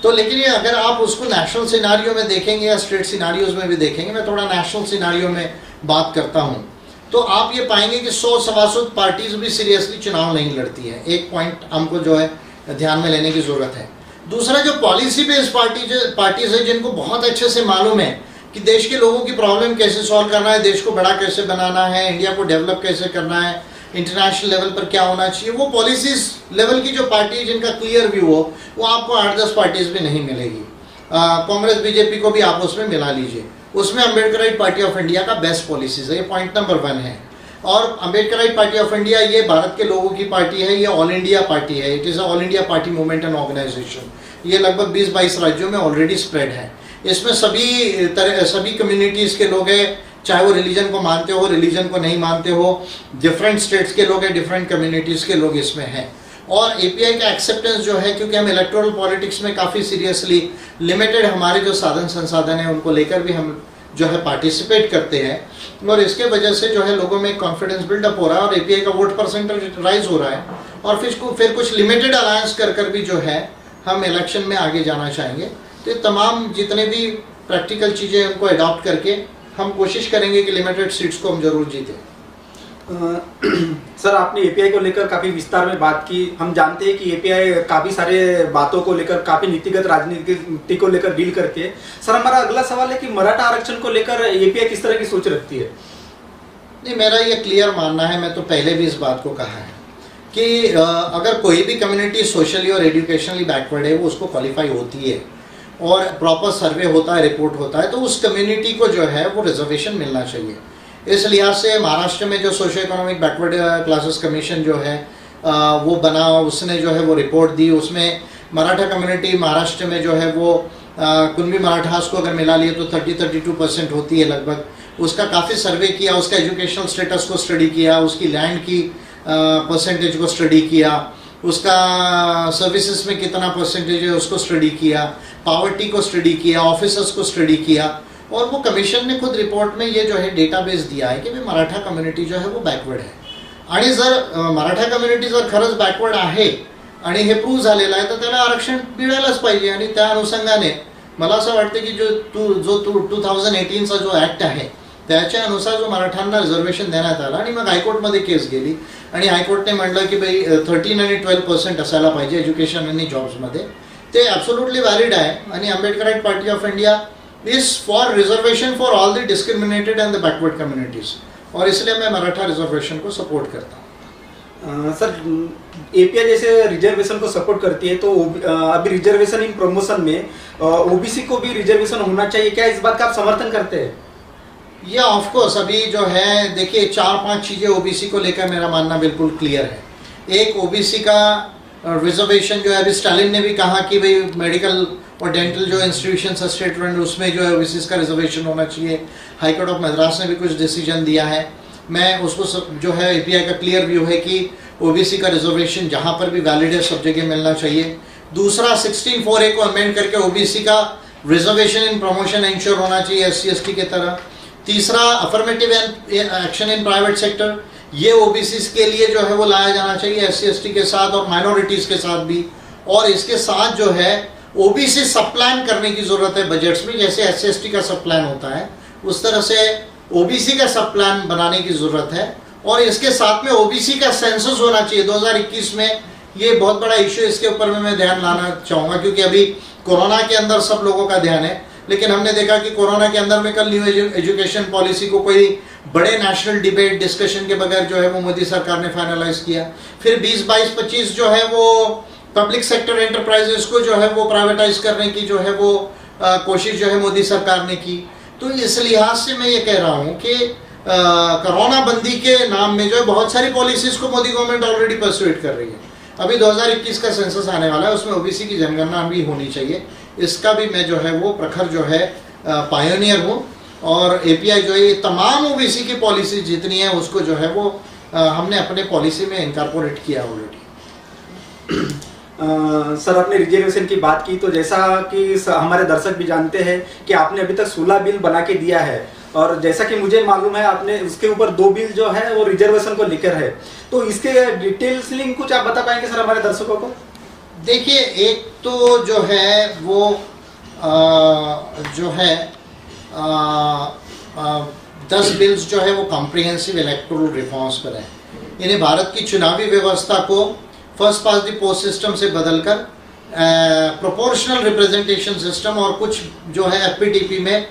तो लेकिन ये अगर आप उसको नेशनल सिनारियो में देखेंगे या स्टेट सिनारियोज में भी देखेंगे, मैं थोड़ा नेशनल सिनारियो में बात करता हूँ, तो आप ये पाएंगे कि 100-125 पार्टीज भी सीरियसली चुनाव नहीं लड़ती है। एक पॉइंट हमको जो है ध्यान में लेने की जरूरत है। दूसरा, जो पॉलिसी बेस्ड पार्टीज है जिनको बहुत अच्छे से मालूम है कि देश के लोगों की प्रॉब्लम कैसे सॉल्व करना है, देश को बड़ा कैसे बनाना है, इंडिया को डेवलप कैसे करना है, इंटरनेशनल लेवल पर क्या होना चाहिए, वो पॉलिसीज लेवल की जो पार्टी है जिनका क्लियर व्यू हो, वो आपको 8-10 पार्टीज भी नहीं मिलेगी। कांग्रेस बीजेपी को भी आप उसमें मिला लीजिए, उसमें अम्बेडकराइट पार्टी ऑफ इंडिया का बेस्ट पॉलिसीज है। ये पॉइंट नंबर 1 है। और अम्बेडकराइट पार्टी ऑफ इंडिया ये भारत के लोगों की पार्टी है, ये ऑल इंडिया पार्टी है, it is all India party movement and organisation. ये लगभग 20-22 राज्यों में ऑलरेडी स्प्रेड है। इसमें सभी कम्युनिटीज़ के लोग हैं, चाहे वो रिलीजन को मानते हो, रिलीजन को नहीं मानते हो, डिफरेंट स्टेट्स के लोग हैं, डिफरेंट कम्युनिटीज़ के लोग इसमें हैं। और एपीआई का एक्सेप्टेंस जो है, क्योंकि हम इलेक्टोरल पॉलिटिक्स में काफ़ी सीरियसली लिमिटेड हमारे जो साधन संसाधन हैं उनको लेकर भी हम जो है पार्टिसिपेट करते हैं, और इसके वजह से जो है लोगों में कॉन्फिडेंस बिल्डअप हो रहा है और एपीआई का वोट परसेंटेज राइज हो रहा है, और फिर कुछ लिमिटेड अलायंस कर भी जो है हम इलेक्शन में आगे जाना चाहेंगे। तो ये तमाम जितने भी प्रैक्टिकल चीज़ें उनको अडॉप्ट करके हम कोशिश करेंगे कि लिमिटेड सीट्स को हम जरूर जीतें। सर आपने एपीआई को लेकर काफी विस्तार में बात की। हम जानते हैं कि एपीआई काफी सारे बातों को लेकर, काफी नीतिगत राजनीति को लेकर डील करती है। सर हमारा अगला सवाल है कि मराठा आरक्षण को लेकर एपीआई किस तरह की सोच रखती है? नहीं, मेरा ये क्लियर मानना है, मैं तो पहले भी इस बात को कहा है कि अगर कोई भी कम्युनिटी सोशली और एजुकेशनली बैकवर्ड है, वो उसको क्वालिफाई होती है और प्रॉपर सर्वे होता है, रिपोर्ट होता है, तो उस कम्युनिटी को जो है वो रिजर्वेशन मिलना चाहिए। इस लिहाज से महाराष्ट्र में जो socio economic backward classes commission जो है वो बना, उसने जो है वो रिपोर्ट दी, उसमें मराठा कम्युनिटी महाराष्ट्र में जो है वो कुणबी मराठास को अगर मिला लिए तो 30-32% होती है लगभग। उसका काफ़ी सर्वे किया, उसका एजुकेशनल स्टेटस को स्टडी किया, उसकी लैंड की परसेंटेज को स्टडी किया, उसका सर्विसेज में कितना परसेंटेज है उसको स्टडी किया, पावर्टी को स्टडी किया, ऑफिसर्स को स्टडी किया, और वो कमिशन ने खुद रिपोर्ट में ये जो है डेटाबेस दिया है की भाई मराठा कम्युनिटी जो है वो बॅकवर्ड आहे। आणि जर मराठा कम्युनिटी जर खरंच बॅकवर्ड आहे आणि हे प्रूव्ह झालेलं आहे तर त्याला आरक्षण मिळायलाच पाहिजे। आणि त्या अनुषंगाने मला असं वाटतं की जो 2018चा जो ॲक्ट आहे त्याच्या अनुसार जो मराठांना रिझर्वेशन देण्यात आला आणि मग हायकोर्टमध्ये केस गेली आणि हायकोर्टने म्हटलं की भाई 13 आणि 12% असायला पाहिजे एज्युकेशन आणि जॉब्समध्ये, ते ॲब्सोल्युटली व्हॅलिड आहे। आणि Ambedkarite party of India is for reservation for all the discriminated and the backward communities, और इसलिए मैं मराठा रिजर्वेशन को सपोर्ट करता हूँ। सर एपीआई जैसे रिजर्वेशन को सपोर्ट करती है, तो अभी रिजर्वेशन इन प्रमोशन में ओबीसी को भी रिजर्वेशन होना चाहिए, क्या इस बात का आप समर्थन करते हैं? ये ऑफ कोर्स अभी जो है देखिए 4-5 चीज़ें ओबीसी को लेकर मेरा मानना बिल्कुल क्लियर है। एक, ओबीसी का रिजर्वेशन जो है, अभी स्टालिन ने भी कहा कि भाई मेडिकल और डेंटल जो इंस्टीट्यूशन है स्टेट फंड उसमें जो है ओबीसी का रिजर्वेशन होना चाहिए। हाईकोर्ट ऑफ मद्रास ने भी कुछ डिसीजन दिया है। मैं उसको जो है एपीआई का क्लियर व्यू है कि ओबीसी का रिजर्वेशन जहाँ पर भी वैलिड है सब जगह मिलना चाहिए। दूसरा 16(4)(a) को अमेंड करके ओबीसी का रिजर्वेशन इन प्रमोशन इंश्योर होना चाहिए SC/ST के तरह। तीसरा affirmative action in private sector, ये ओबीसी के लिए जो है वो लाया जाना चाहिए SC/ST के साथ और माइनॉरिटीज के साथ भी। और इसके साथ जो है ओबीसी सब प्लान करने की जरूरत है बजट्स में, जैसे SC/ST का सब प्लान होता है उस तरह से ओबीसी का सब प्लान बनाने की जरूरत है। और इसके साथ में ओबीसी का सेंसस होना चाहिए 2021 में। ये बहुत बड़ा इशू, इसके ऊपर में मैं ध्यान लाना चाहूंगा, क्योंकि अभी कोरोना के अंदर सब लोगों का ध्यान है, लेकिन हमने देखा कि कोरोना के अंदर में कल न्यू एजुकेशन पॉलिसी को कोई बड़े नेशनल डिबेट डिस्कशन के बगैर जो है वो मोदी सरकार ने फाइनलाइज किया। फिर 20, 22, 25 जो है वो पब्लिक सेक्टर एंटरप्राइजेस को जो है वो प्राइवेटाइज करने की जो है वो कोशिश जो है मोदी सरकार ने की। तो इस लिहाज से मैं ये कह रहा हूँ कि कोरोना बंदी के नाम में जो है बहुत सारी पॉलिसीज को मोदी गवर्नमेंट ऑलरेडी परसुएट कर रही है। अभी 2021 का सेंसस आने वाला है, उसमें ओबीसी की जनगणना भी होनी चाहिए। इसका भी मैं जो है वो प्रखर जो है पायोनियर हूँ। और एपीआई जो है ये तमाम ओबीसी की पॉलिसी जितनी है उसको जो है वो हमने अपने पॉलिसी में इनकॉर्पोरेट किया ऑलरेडी। सर आपने रिजर्वेशन की बात की, तो जैसा कि हमारे दर्शक भी जानते हैं कि आपने अभी तक 16 बिल बना के दिया है, और जैसा कि मुझे मालूम है आपने उसके ऊपर 2 बिल जो है वो रिजर्वेशन को लेकर है। तो इसके डिटेल्स लिंक कुछ आप बता पाएंगे सर हमारे दर्शकों को? देखिए, एक तो जो है वो जो है 10 बिल्स जो है वो कॉम्प्रिहेंसिव इलेक्टोरल रिफॉर्म्स पर है। इन्हें भारत की चुनावी व्यवस्था को first pass the post system से बदलकर प्रोपोर्शनल रिप्रेजेंटेशन सिस्टम और कुछ जो है एफपीडीपी में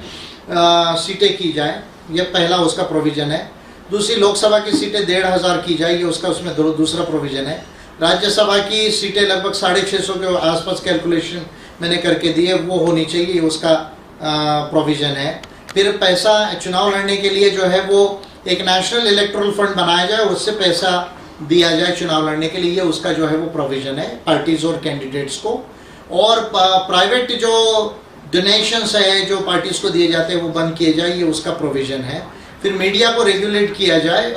सीटें की जाए, यह पहला उसका प्रोविजन है। दूसरी, लोकसभा की सीटें 1,500 की जाएगी, उसका उसमें दूसरा प्रोविजन है। राज्यसभा की सीटें लगभग 650 के आसपास कैलकुलेशन मैंने करके दी है, वो होनी चाहिए, उसका प्रोविजन है। फिर पैसा चुनाव लड़ने के लिए जो है वो एक नेशनल इलेक्टोरल फंड बनाया जाए, उससे पैसा दिया जाए चुनाव लड़ने के लिए, उसका जो है वो प्रोविजन है पार्टीज और कैंडिडेट्स को। और प्राइवेट जो डोनेशंस है जो पार्टीज को दिए जाते हैं वो बंद किए जाए, ये उसका प्रोविजन है। फिर मीडिया को रेगुलेट किया जाए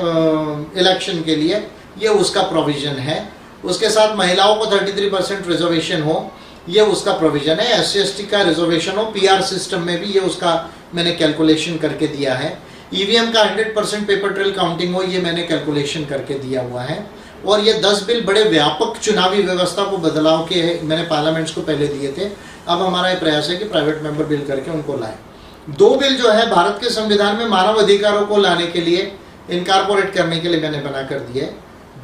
इलेक्शन के लिए, ये उसका प्रोविजन है। उसके साथ महिलाओं को 33% रिजर्वेशन हो, ये उसका प्रोविजन है। SC/ST का रिजर्वेशन हो PR सिस्टम में भी, ये उसका मैंने कैलकुलेशन करके दिया है। EVM का 100% पेपर ट्रेल काउंटिंग हो, ये मैंने कैलकुलेशन करके दिया हुआ है। और ये 10 बिल बड़े व्यापक चुनावी व्यवस्था को बदलाव के मैंने पार्लियामेंट्स को पहले दिए थे। अब हमारा ये प्रयास है कि प्राइवेट मेंबर बिल करके उनको लाएं। 2 बिल जो है भारत के संविधान में मानव अधिकारों को लाने के लिए, इनकॉर्पोरेट करने के लिए मैंने बना कर दिए।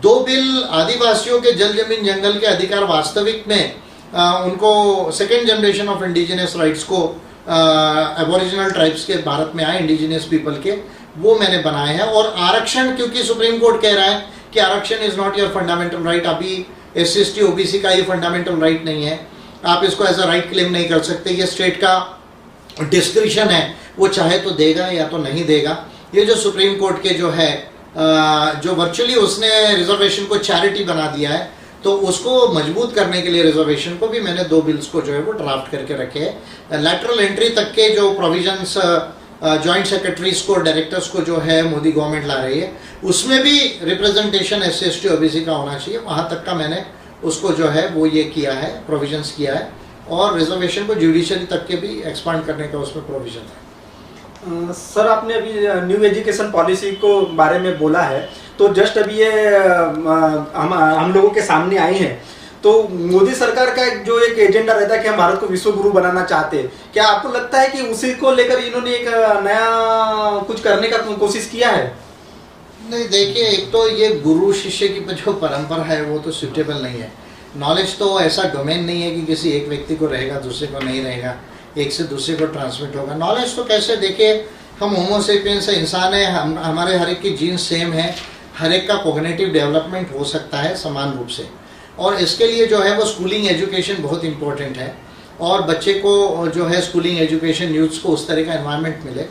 2 बिल आदिवासियों के जल जमीन जंगल के अधिकार वास्तविक में उनको second generation of indigenous rights को एबोरिजिनल ट्राइब्स के भारत में आए, इंडिजिनियस पीपल के, वो मैंने बनाए हैं। और आरक्षण, क्योंकि सुप्रीम कोर्ट कह रहा है कि आरक्षण is not your fundamental right, अभी SC/ST OBC का ये फंडामेंटल राइट नहीं है, आप इसको एज अ राइट क्लेम नहीं कर सकते, ये स्टेट का डिस्क्रिशन है, वो चाहे तो देगा या तो नहीं देगा। ये जो सुप्रीम कोर्ट के जो है जो वर्चुअली उसने रिजर्वेशन को चैरिटी बना दिया है, तो उसको मजबूत करने के लिए रिजर्वेशन को भी मैंने 2 बिल्स को जो है वो ड्राफ्ट करके रखे हैं। लैटरल एंट्री तक के जो प्रोविजंस जॉइंट सेक्रेटरीज को, डायरेक्टर्स को जो है मोदी गवर्नमेंट ला रही है, उसमें भी रिप्रेजेंटेशन SC/ST OBC का होना चाहिए, वहाँ तक का मैंने उसको जो है वो ये किया है, प्रोविजंस किया है। और रिजर्वेशन को जुडिशरी तक के भी एक्सपांड करने का उसमें प्रोविजन है। सर आपने अभी न्यू एजुकेशन पॉलिसी को बारे में बोला है, तो जस्ट अभी ये हम लोगों के सामने आई है। तो मोदी सरकार का जो एक एजेंडा रहता है कि हम भारत को विश्व गुरु बनाना चाहते हैं, क्या आपको लगता है कि उसी को लेकर इन्होंने एक नया कुछ करने का कोशिश किया है? नहीं, देखिए, एक तो ये गुरु शिष्य की जो परंपरा है वो तो सूटेबल नहीं है। नॉलेज तो ऐसा डोमेन नहीं है कि किसी एक व्यक्ति को रहेगा दूसरे को नहीं रहेगा, एक से दूसरे को ट्रांसमिट होगा। नॉलेज तो कैसे, देखिए, हम होमोसेपियंस है, इंसान है, हमारे हर एक की जीन सेम है, हर एक का कोग्निटिव डेवलपमेंट हो सकता है समान रूप से। और इसके लिए जो है वो स्कूलिंग एजुकेशन बहुत इंपॉर्टेंट है, और बच्चे को जो है स्कूलिंग एजुकेशन, यूथ्स को उस तरह का एनवायरनमेंट मिले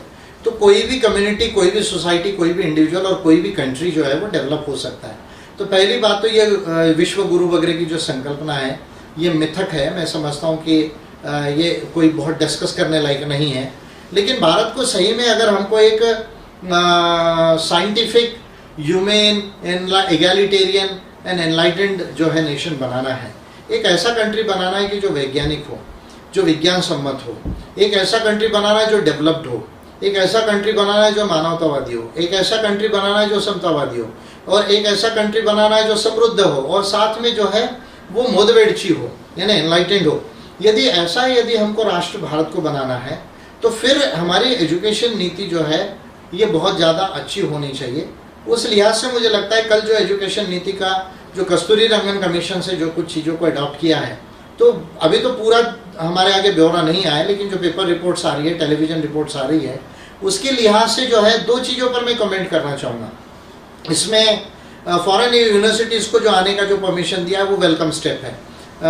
तो कोई भी कम्युनिटी, कोई भी सोसाइटी, कोई भी इंडिविजुअल और कोई भी कंट्री जो है वो डेवलप हो सकता है। तो पहली बात तो ये विश्व गुरु वगैरह की जो संकल्पना है ये मिथक है। मैं समझता हूँ कि ये कोई बहुत डिस्कस करने लायक नहीं है। लेकिन भारत को सही में अगर हमको एक साइंटिफिक, ह्यूमेन, एगैलिटेरियन एंड एनलाइटेंड जो है नेशन बनाना है, एक ऐसा कंट्री बनाना है कि जो वैज्ञानिक हो, जो विज्ञान सम्मत हो, एक ऐसा कंट्री बनाना है जो डेवलप्ड हो, एक ऐसा कंट्री बनाना है जो मानवतावादी हो, एक ऐसा कंट्री बनाना है जो समतावादी हो, और एक ऐसा कंट्री बनाना है जो समृद्ध हो और साथ में जो है वो मोदवेडची हो, यानी एनलाइटेंड हो। यदि हमको राष्ट्र भारत को बनाना है तो फिर हमारी एजुकेशन नीति जो है ये बहुत ज़्यादा अच्छी होनी चाहिए। उस लिहाज से मुझे लगता है कल जो एजुकेशन नीति का जो कस्तूरी रंगन कमीशन से जो कुछ चीज़ों को अडॉप्ट किया है, तो अभी तो पूरा हमारे आगे ब्यौरा नहीं आया, लेकिन जो पेपर रिपोर्ट्स आ रही है, टेलीविज़न रिपोर्ट्स आ रही है, उसके लिहाज से जो है दो चीज़ों पर मैं कमेंट करना चाहूँगा। इसमें फॉरेन यूनिवर्सिटीज़ को जो आने का जो परमिशन दिया है वो वेलकम स्टेप है।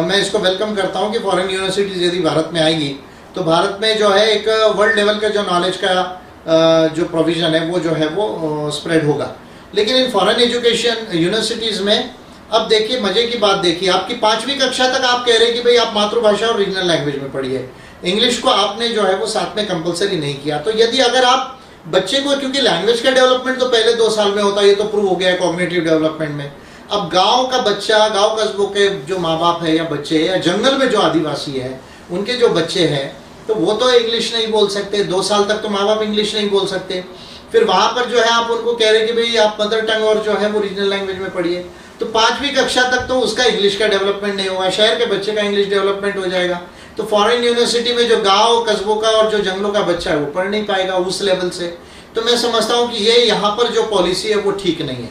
मैं इसको वेलकम करता हूँ कि फॉरेन यूनिवर्सिटीज़ यदि भारत में आएगी तो भारत में जो है एक वर्ल्ड लेवल का जो नॉलेज का जो प्रोविज़न है वो जो है वो स्प्रेड होगा। लेकिन इन फॉरेन एजुकेशन यूनिवर्सिटीज़ में अब देखिए मजे की बात देखिए, आपकी 5वीं कक्षा तक आप कह रहे हैं कि भाई आप मातृभाषा और रीजनल लैंग्वेज में पढ़िए, इंग्लिश को आपने जो है वो साथ में कंपलसरी नहीं किया। तो यदि अगर आप बच्चे को, क्योंकि लैंग्वेज का डेवलपमेंट तो पहले 2 साल में होता है, ये तो प्रूव हो गया है कॉग्निटिव डेवलपमेंट में। अब गांव का बच्चा, गांव कस्बों के जो माँ बाप है या बच्चे या जंगल में जो आदिवासी है उनके जो बच्चे हैं, तो वो तो इंग्लिश नहीं बोल सकते, 2 साल तक तो माँ बाप इंग्लिश नहीं बोल सकते। फिर वहां पर जो है आप उनको कह रहे हैं कि भाई आप मदर टंग और जो है वो रीजनल लैंग्वेज में पढ़िए, तो 5वीं कक्षा तक तो उसका इंग्लिश का डेवलपमेंट नहीं होगा, शहर के बच्चे का इंग्लिश डेवलपमेंट हो जाएगा। तो फॉरेन यूनिवर्सिटी में जो गांव कस्बों का और जो जंगलों का बच्चा है वो पढ़ नहीं पाएगा उस लेवल से। तो मैं समझता हूँ कि ये यहाँ पर जो पॉलिसी है वो ठीक नहीं है।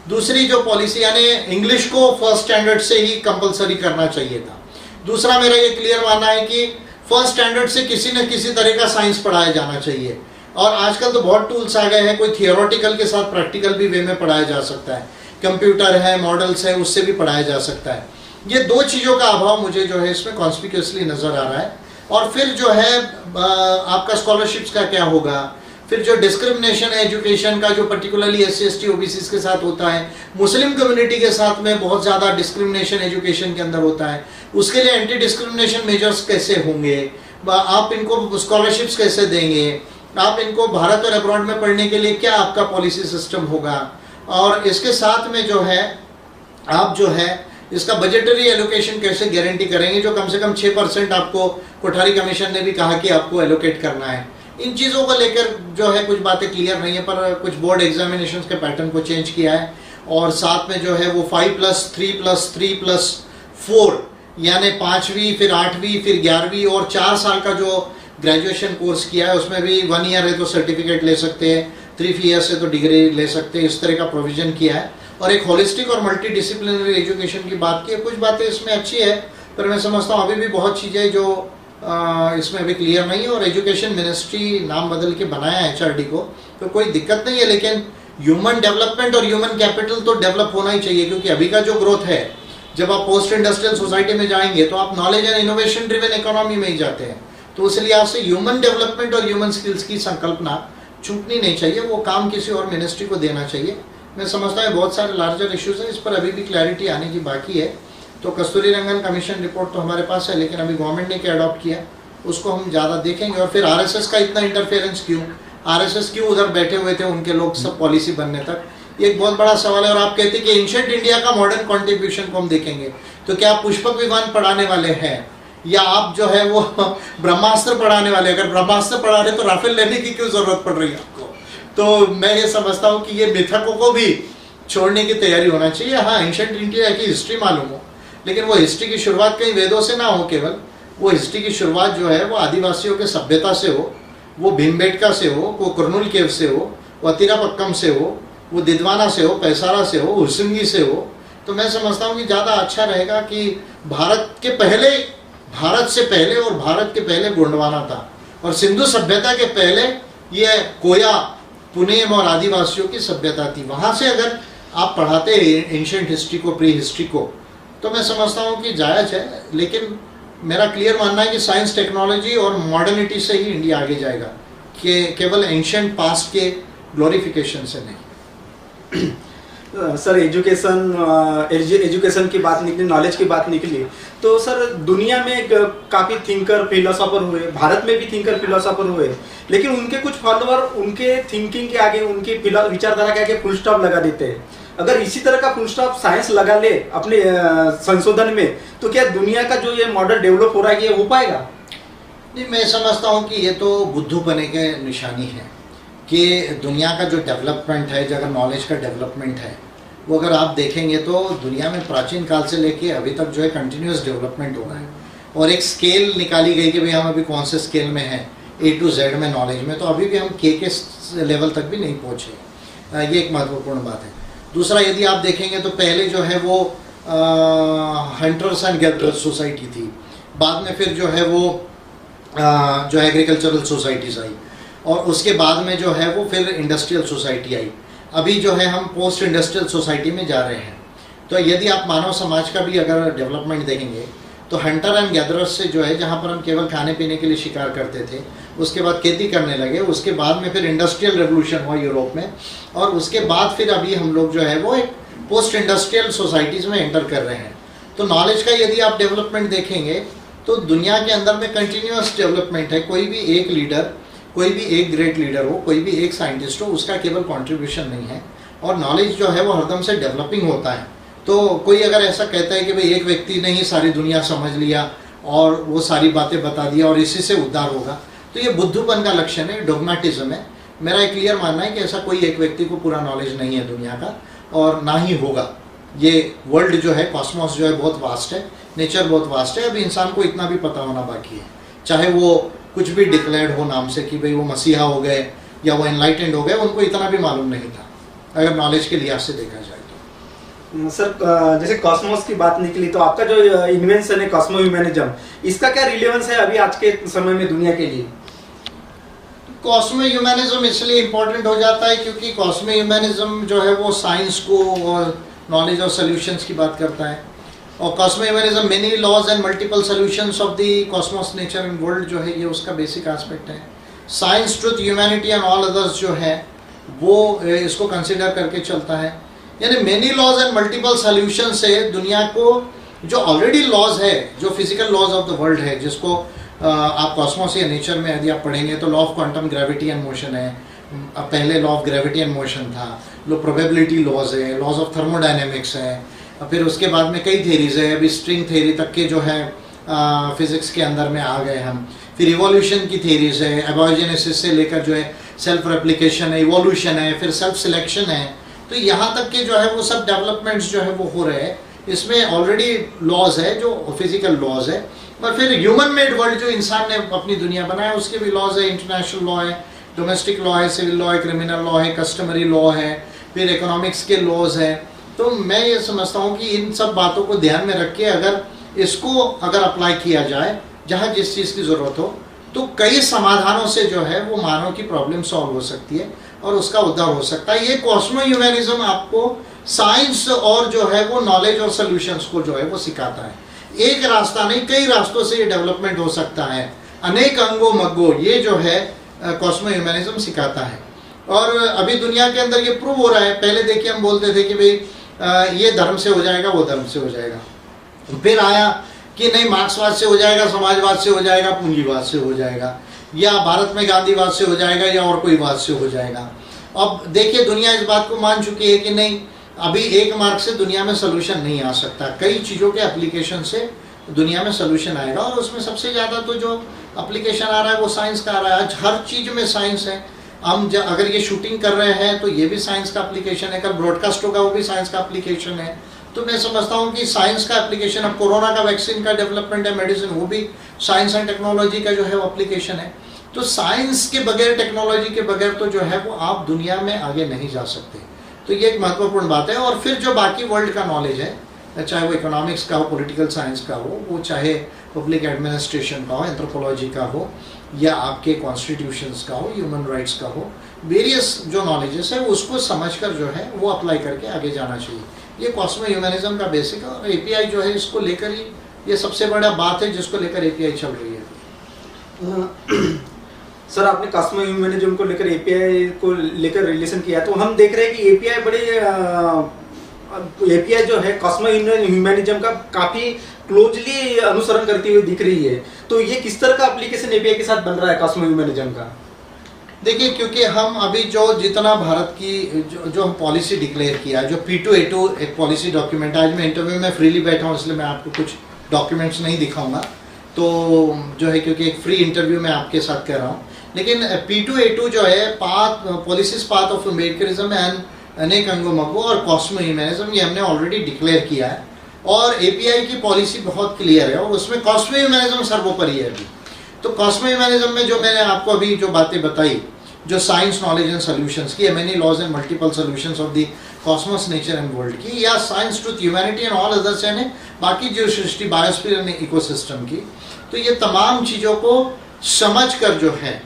दूसरी जो पॉलिसी यानी इंग्लिश को फर्स्ट स्टैंडर्ड से ही कंपलसरी करना चाहिए था। दूसरा मेरा ये क्लियर मानना है कि फर्स्ट स्टैंडर्ड से किसी न किसी तरह का साइंस पढ़ाया जाना चाहिए, और आजकल तो बहुत टूल्स आ गए हैं, कोई थियोरेटिकल के साथ प्रैक्टिकल भी वे में पढ़ाया जा सकता है, कंप्यूटर है, मॉडल्स है, उससे भी पढ़ाया जा सकता है। ये 2 चीज़ों का अभाव मुझे जो है इसमें कॉन्स्पिक्यूअसली नज़र आ रहा है। और फिर जो है आपका स्कॉलरशिप्स का क्या होगा, फिर जो डिस्क्रिमिनेशन है एजुकेशन का, जो पर्टिकुलरली SC ST OBCs के साथ होता है, मुस्लिम कम्युनिटी के साथ में बहुत ज़्यादा डिस्क्रिमिनेशन एजुकेशन के अंदर होता है, उसके लिए एंटी डिस्क्रिमिनेशन मेजर्स कैसे होंगे, आप इनको स्कॉलरशिप्स कैसे देंगे, आप इनको भारत और अब्रॉड में पढ़ने के लिए क्या आपका पॉलिसी सिस्टम होगा, और इसके साथ में जो है आप जो है इसका बजटरी एलोकेशन कैसे गारंटी करेंगे, जो कम से कम 6% आपको कोठारी कमीशन ने भी कहा कि आपको एलोकेट करना है। इन चीज़ों को लेकर जो है कुछ बातें क्लियर नहीं है, पर कुछ बोर्ड एग्जामिनेशंस के पैटर्न को चेंज किया है, और साथ में जो है वो 5+3+3+4 यानी 5वीं फिर 8वीं फिर 11वीं और 4 साल का जो ग्रेजुएशन कोर्स किया है उसमें भी 1 ईयर है तो सर्टिफिकेट ले सकते हैं, 3 ईयर्स है तो डिग्री ले सकते हैं, इस तरह का प्रोविजन किया है। और एक होलिस्टिक और मल्टी डिसिप्लिनरी एजुकेशन की बात की है। कुछ बातें इसमें अच्छी है, पर मैं समझता हूँ अभी भी बहुत चीज़ें जो इसमें अभी क्लियर नहीं है। और एजुकेशन मिनिस्ट्री नाम बदल के बनाया है HRD को, तो कोई दिक्कत नहीं है, लेकिन ह्यूमन डेवलपमेंट और ह्यूमन कैपिटल तो डेवलप होना ही चाहिए, क्योंकि अभी का जो ग्रोथ है, जब आप पोस्ट इंडस्ट्रियल सोसाइटी में जाएंगे तो आप knowledge and innovation driven economy में ही जाते हैं। तो उस लिहाज से ह्यूमन डेवलपमेंट और ह्यूमन स्किल्स की संकल्पना चूकनी नहीं चाहिए, वो काम किसी और मिनिस्ट्री को देना चाहिए। मैं समझता हूँ बहुत सारे लार्जर इश्यूज हैं, इस पर अभी भी क्लैरिटी आने की बाकी है। तो कस्तूरी रंगन कमीशन रिपोर्ट तो हमारे पास है, लेकिन अभी गवर्नमेंट ने क्या अडॉप्ट किया उसको हम ज़्यादा देखेंगे। और फिर RSS का इतना इंटरफेरेंस क्यों, RSS क्यों उधर बैठे हुए थे उनके लोग सब पॉलिसी बनने तक, ये एक बहुत बड़ा सवाल है। और आप कहते हैं कि एंशिएंट इंडिया का मॉडर्न कॉन्ट्रीब्यूशन को हम देखेंगे, तो क्या आप पुष्पक विमान पढ़ाने वाले हैं या आप जो है वो ब्रह्मास्त्र पढ़ाने वाले? अगर ब्रह्मास्त्र पढ़ा रहे तो राफेल लेने की क्यों जरूरत पड़ रही है आपको? तो मैं ये समझता हूँ कि ये मिथकों को भी छोड़ने की तैयारी होना चाहिए। हाँ, एंशिएंट इंडिया की हिस्ट्री मालूम हो, लेकिन वो हिस्ट्री की शुरुआत कहीं वेदों से ना हो, केवल वो हिस्ट्री की शुरुआत जो है वो आदिवासियों के सभ्यता से हो, वो भीमबेटका से हो, वो कुरनूल केव से हो, वो अतिरापक्कम से हो, वो दिदवाना से हो, पैसारा से हो, हुरसिंगी से हो। तो मैं समझता हूँ कि ज़्यादा अच्छा रहेगा कि भारत से पहले और भारत के पहले गोंडवाना था, और सिंधु सभ्यता के पहले ये कोया, पुनेम और आदिवासियों की सभ्यता थी। वहाँ से अगर आप पढ़ाते एंशिएंट हिस्ट्री को, प्री हिस्ट्री को, तो मैं समझता हूँ कि जायज़ है। लेकिन मेरा क्लियर मानना है कि साइंस, टेक्नोलॉजी और मॉडर्निटी से ही इंडिया आगे जाएगा, कि केवल एंशिएंट पास्ट के ग्लोरिफिकेशन से नहीं। सर एजुकेशन की बात निकली, नॉलेज की बात निकली, तो सर दुनिया में काफ़ी थिंकर फिलोसोफर हुए, भारत में भी थिंकर फिलोसोफर हुए, लेकिन उनके कुछ फॉलोअर उनके थिंकिंग के आगे, उनकी विचारधारा के आगे फुल स्टॉप लगा देते हैं। अगर इसी तरह का फुल स्टॉप साइंस लगा ले अपने संशोधन में, तो क्या दुनिया का जो ये मॉडल डेवलप हो रहा है ये हो पाएगा? नहीं, मैं समझता हूँ कि ये तो बुद्धूपने के निशानी है कि दुनिया का जो डेवलपमेंट है, जगह नॉलेज का डेवलपमेंट है, वो अगर आप देखेंगे तो दुनिया में प्राचीन काल से लेके अभी तक जो है कंटिन्यूस डेवलपमेंट हो रहा है। और एक स्केल निकाली गई कि भाई हम अभी कौन से स्केल में हैं, A to Z में नॉलेज में, तो अभी भी हम K के लेवल तक भी नहीं पहुँचे। ये एक महत्वपूर्ण बात है। दूसरा, यदि आप देखेंगे तो पहले जो है वो हंटर्स एंड गैदरर्स सोसाइटी थी, बाद में फिर जो है वो जो एग्रीकल्चरल सोसाइटीज़ आई, और उसके बाद में जो है वो फिर इंडस्ट्रियल सोसाइटी आई। अभी जो है हम पोस्ट इंडस्ट्रियल सोसाइटी में जा रहे हैं। तो यदि आप मानव समाज का भी अगर डेवलपमेंट देखेंगे तो हंटर एंड गैदरर्स से जो है, जहाँ पर हम केवल खाने पीने के लिए शिकार करते थे, उसके बाद खेती करने लगे, उसके बाद में फिर इंडस्ट्रियल रेवोल्यूशन हुआ यूरोप में, और उसके बाद फिर अभी हम लोग जो है वो एक पोस्ट इंडस्ट्रियल सोसाइटीज़ में एंटर कर रहे हैं। तो नॉलेज का यदि आप डेवलपमेंट देखेंगे तो दुनिया के अंदर में कंटिन्यूस डेवलपमेंट है। कोई भी एक लीडर, कोई भी एक ग्रेट लीडर हो, कोई भी एक साइंटिस्ट हो, उसका केवल कंट्रीब्यूशन नहीं है, और नॉलेज जो है वो हरदम से डेवलपिंग होता है। तो कोई अगर ऐसा कहता है कि भाई एक व्यक्ति ने ही सारी दुनिया समझ लिया और वो सारी बातें बता दिया और इसी से उद्धार होगा, तो ये बुद्धूपन का लक्षण है, डोगमेटिज्म है। मेरा एक क्लियर मानना है कि ऐसा कोई एक व्यक्ति को पूरा नॉलेज नहीं है दुनिया का, और ना ही होगा। ये वर्ल्ड जो है, कॉस्मोस जो है, बहुत वास्ट है, नेचर बहुत वास्ट है। अभी इंसान को इतना भी पता होना बाकी है, चाहे वो कुछ भी डिक्लेयर्ड हो नाम से कि भाई वो मसीहा हो गए या वो एनलाइटेंड हो गए, उनको इतना भी मालूम नहीं था अगर नॉलेज के लिहाज से देखा जाए तो। सर, जैसे कॉस्मोस की बात निकली, तो आपका जो इन्वेंशन है कॉस्मो ह्यूमनिज्म, इसका क्या रिलेवेंस है अभी आज के समय में दुनिया के लिए? कॉस्मो ह्यूमनिज्म इसलिए इम्पोर्टेंट हो जाता है क्योंकि कॉस्मो ह्यूमनिज्म जो है वो साइंस को और नॉलेज और सोल्यूशंस की बात करता है। और cosmo humanism many laws and multiple solutions of the cosmos nature and world जो है, ये उसका बेसिक एस्पेक्ट है। Science, truth, humanity and all others जो है वो इसको कंसिडर करके चलता है। यानी many laws and multiple solution से दुनिया को जो ऑलरेडी लॉज है, जो physical laws of the world है, जिसको आप कॉस्मोस या नेचर में यदि आप पढ़ेंगे तो law of quantum gravity and motion है, पहले law of gravity and motion था, लो प्रोबेबिलिटी लॉज है, लॉज ऑफ थर्मोडायनेमिक्स है, फिर उसके बाद में कई थेरीज है, अभी स्ट्रिंग थेरी तक के जो है फिजिक्स के अंदर में आ गए हम। फिर इवोल्यूशन की थेरीज है, एबॉर्जेनेसिस से लेकर जो है सेल्फ रेप्लिकेशन है, इवोल्यूशन है, फिर सेल्फ सिलेक्शन है। तो यहाँ तक के जो है वो सब डेवलपमेंट्स जो है वो हो रहे हैं। इसमें ऑलरेडी लॉज है जो फिजिकल लॉज है, और फिर ह्यूमन मेड वर्ल्ड जो इंसान ने अपनी दुनिया बनाया उसके भी लॉज है। इंटरनेशनल लॉ है, डोमेस्टिक लॉ है, सिविल लॉ है, क्रिमिनल लॉ है, कस्टमरी लॉ है, फिर इकोनॉमिक्स के लॉज है। तो मैं ये समझता हूँ कि इन सब बातों को ध्यान में रख के अगर इसको अप्लाई किया जाए जहाँ जिस चीज़ की ज़रूरत हो, तो कई समाधानों से जो है वो मानव की प्रॉब्लम सॉल्व हो सकती है और उसका उद्धार हो सकता है। ये कॉस्मो ह्यूमनिज्म आपको साइंस और जो है वो नॉलेज और सोल्यूशंस को जो है वो सिखाता है। एक रास्ता नहीं, कई रास्तों से ये डेवलपमेंट हो सकता है, अनेक अंगों मग्गों ये जो है कॉस्मो ह्यूमनिज्म सिखाता है। और अभी दुनिया के अंदर ये प्रूव हो रहा है। पहले देखिए हम बोलते थे कि भाई ये धर्म से हो जाएगा, वो धर्म से हो जाएगा, फिर आया कि नहीं मार्क्सवाद से हो जाएगा, समाजवाद से हो जाएगा, पूंजीवाद से हो जाएगा, या भारत में गांधीवाद से हो जाएगा, या और कोई वाद से हो जाएगा। अब देखिए दुनिया इस बात को मान चुकी है कि नहीं, अभी एक मार्क से दुनिया में सोल्यूशन नहीं आ सकता, कई चीज़ों के एप्लीकेशन से दुनिया में सोल्यूशन आएगा। और उसमें सबसे ज़्यादा तो जो एप्लीकेशन आ रहा है वो साइंस का आ रहा है। आज हर चीज़ में साइंस है। हम अगर ये शूटिंग कर रहे हैं तो ये भी साइंस का एप्लीकेशन है, कल ब्रॉडकास्ट होगा वो भी साइंस का एप्लीकेशन है। तो मैं समझता हूँ कि साइंस का एप्लीकेशन, अब कोरोना का वैक्सीन का डेवलपमेंट है, मेडिसिन, वो भी साइंस एंड टेक्नोलॉजी का जो है वो एप्लीकेशन है। तो साइंस के बगैर, टेक्नोलॉजी के बगैर तो जो है वो आप दुनिया में आगे नहीं जा सकते। तो ये एक महत्वपूर्ण बात है। और फिर जो बाकी वर्ल्ड का नॉलेज है, चाहे वो इकोनॉमिक्स का हो, पॉलिटिकल साइंस का हो, वो चाहे पब्लिक एडमिनिस्ट्रेशन का हो, एंथ्रोपोलॉजी का हो, या आपके कॉन्स्टिट्यूशंस का हो, ह्यूमन राइट्स का हो, वेरियस जो नॉलेजेस है उसको समझकर जो है वो अप्लाई करके आगे जाना चाहिए। ये कॉस्मो ह्यूमनिज्म का बेसिक है। और एपीआई जो है इसको लेकर ही ये सबसे बड़ा बात है जिसको लेकर एपीआई चल रही है। सर, आपने कॉस्मो ह्यूमनिज्म को लेकर एपीआई को लेकर रिलेशन किया, तो हम देख रहे हैं कि एपीआई जो है कॉस्मो ह्यूमनिज्म का काफी क्लोजली अनुसरण करती हुई दिख रही है। तो ये किस तरह का एप्लीकेशन एपीआई के साथ बन रहा है कॉस्मो ह्यूमनिज्म का? देखिए, क्योंकि हम अभी जो जितना भारत की जो हम पॉलिसी डिक्लेयर किया, जो P2A2 एक पॉलिसी डॉक्यूमेंट, आज मैं इंटरव्यू में फ्रीली बैठा हूँ इसलिए मैं आपको कुछ डॉक्यूमेंट्स नहीं दिखाऊंगा, तो जो है क्योंकि एक फ्री इंटरव्यू मैं आपके साथ कर रहा हूँ, लेकिन P2A2 जो है policies path of Americanism and अनेक अंगो मगो और कॉस्मो ह्यूमनिज्म, ये हमने ऑलरेडी डिक्लेयर किया है और API की पॉलिसी बहुत क्लियर है और उसमें कॉस्मो ह्यूमनिज्म सर्वोपरि है अभी। तो कॉस्मो ह्यूमनिज्म में जो मैंने आपको अभी जो बातें बताई, जो साइंस, नॉलेज एंड सॉल्यूशंस की, many laws and multiple solutions of the cosmos, nature and world की, या science, truth, humanity and all others, यानी बाकी जो सृष्टि, बायोस्फीयर एंड इकोसिस्टम की, तो ये तमाम चीज़ों को समझ कर जो है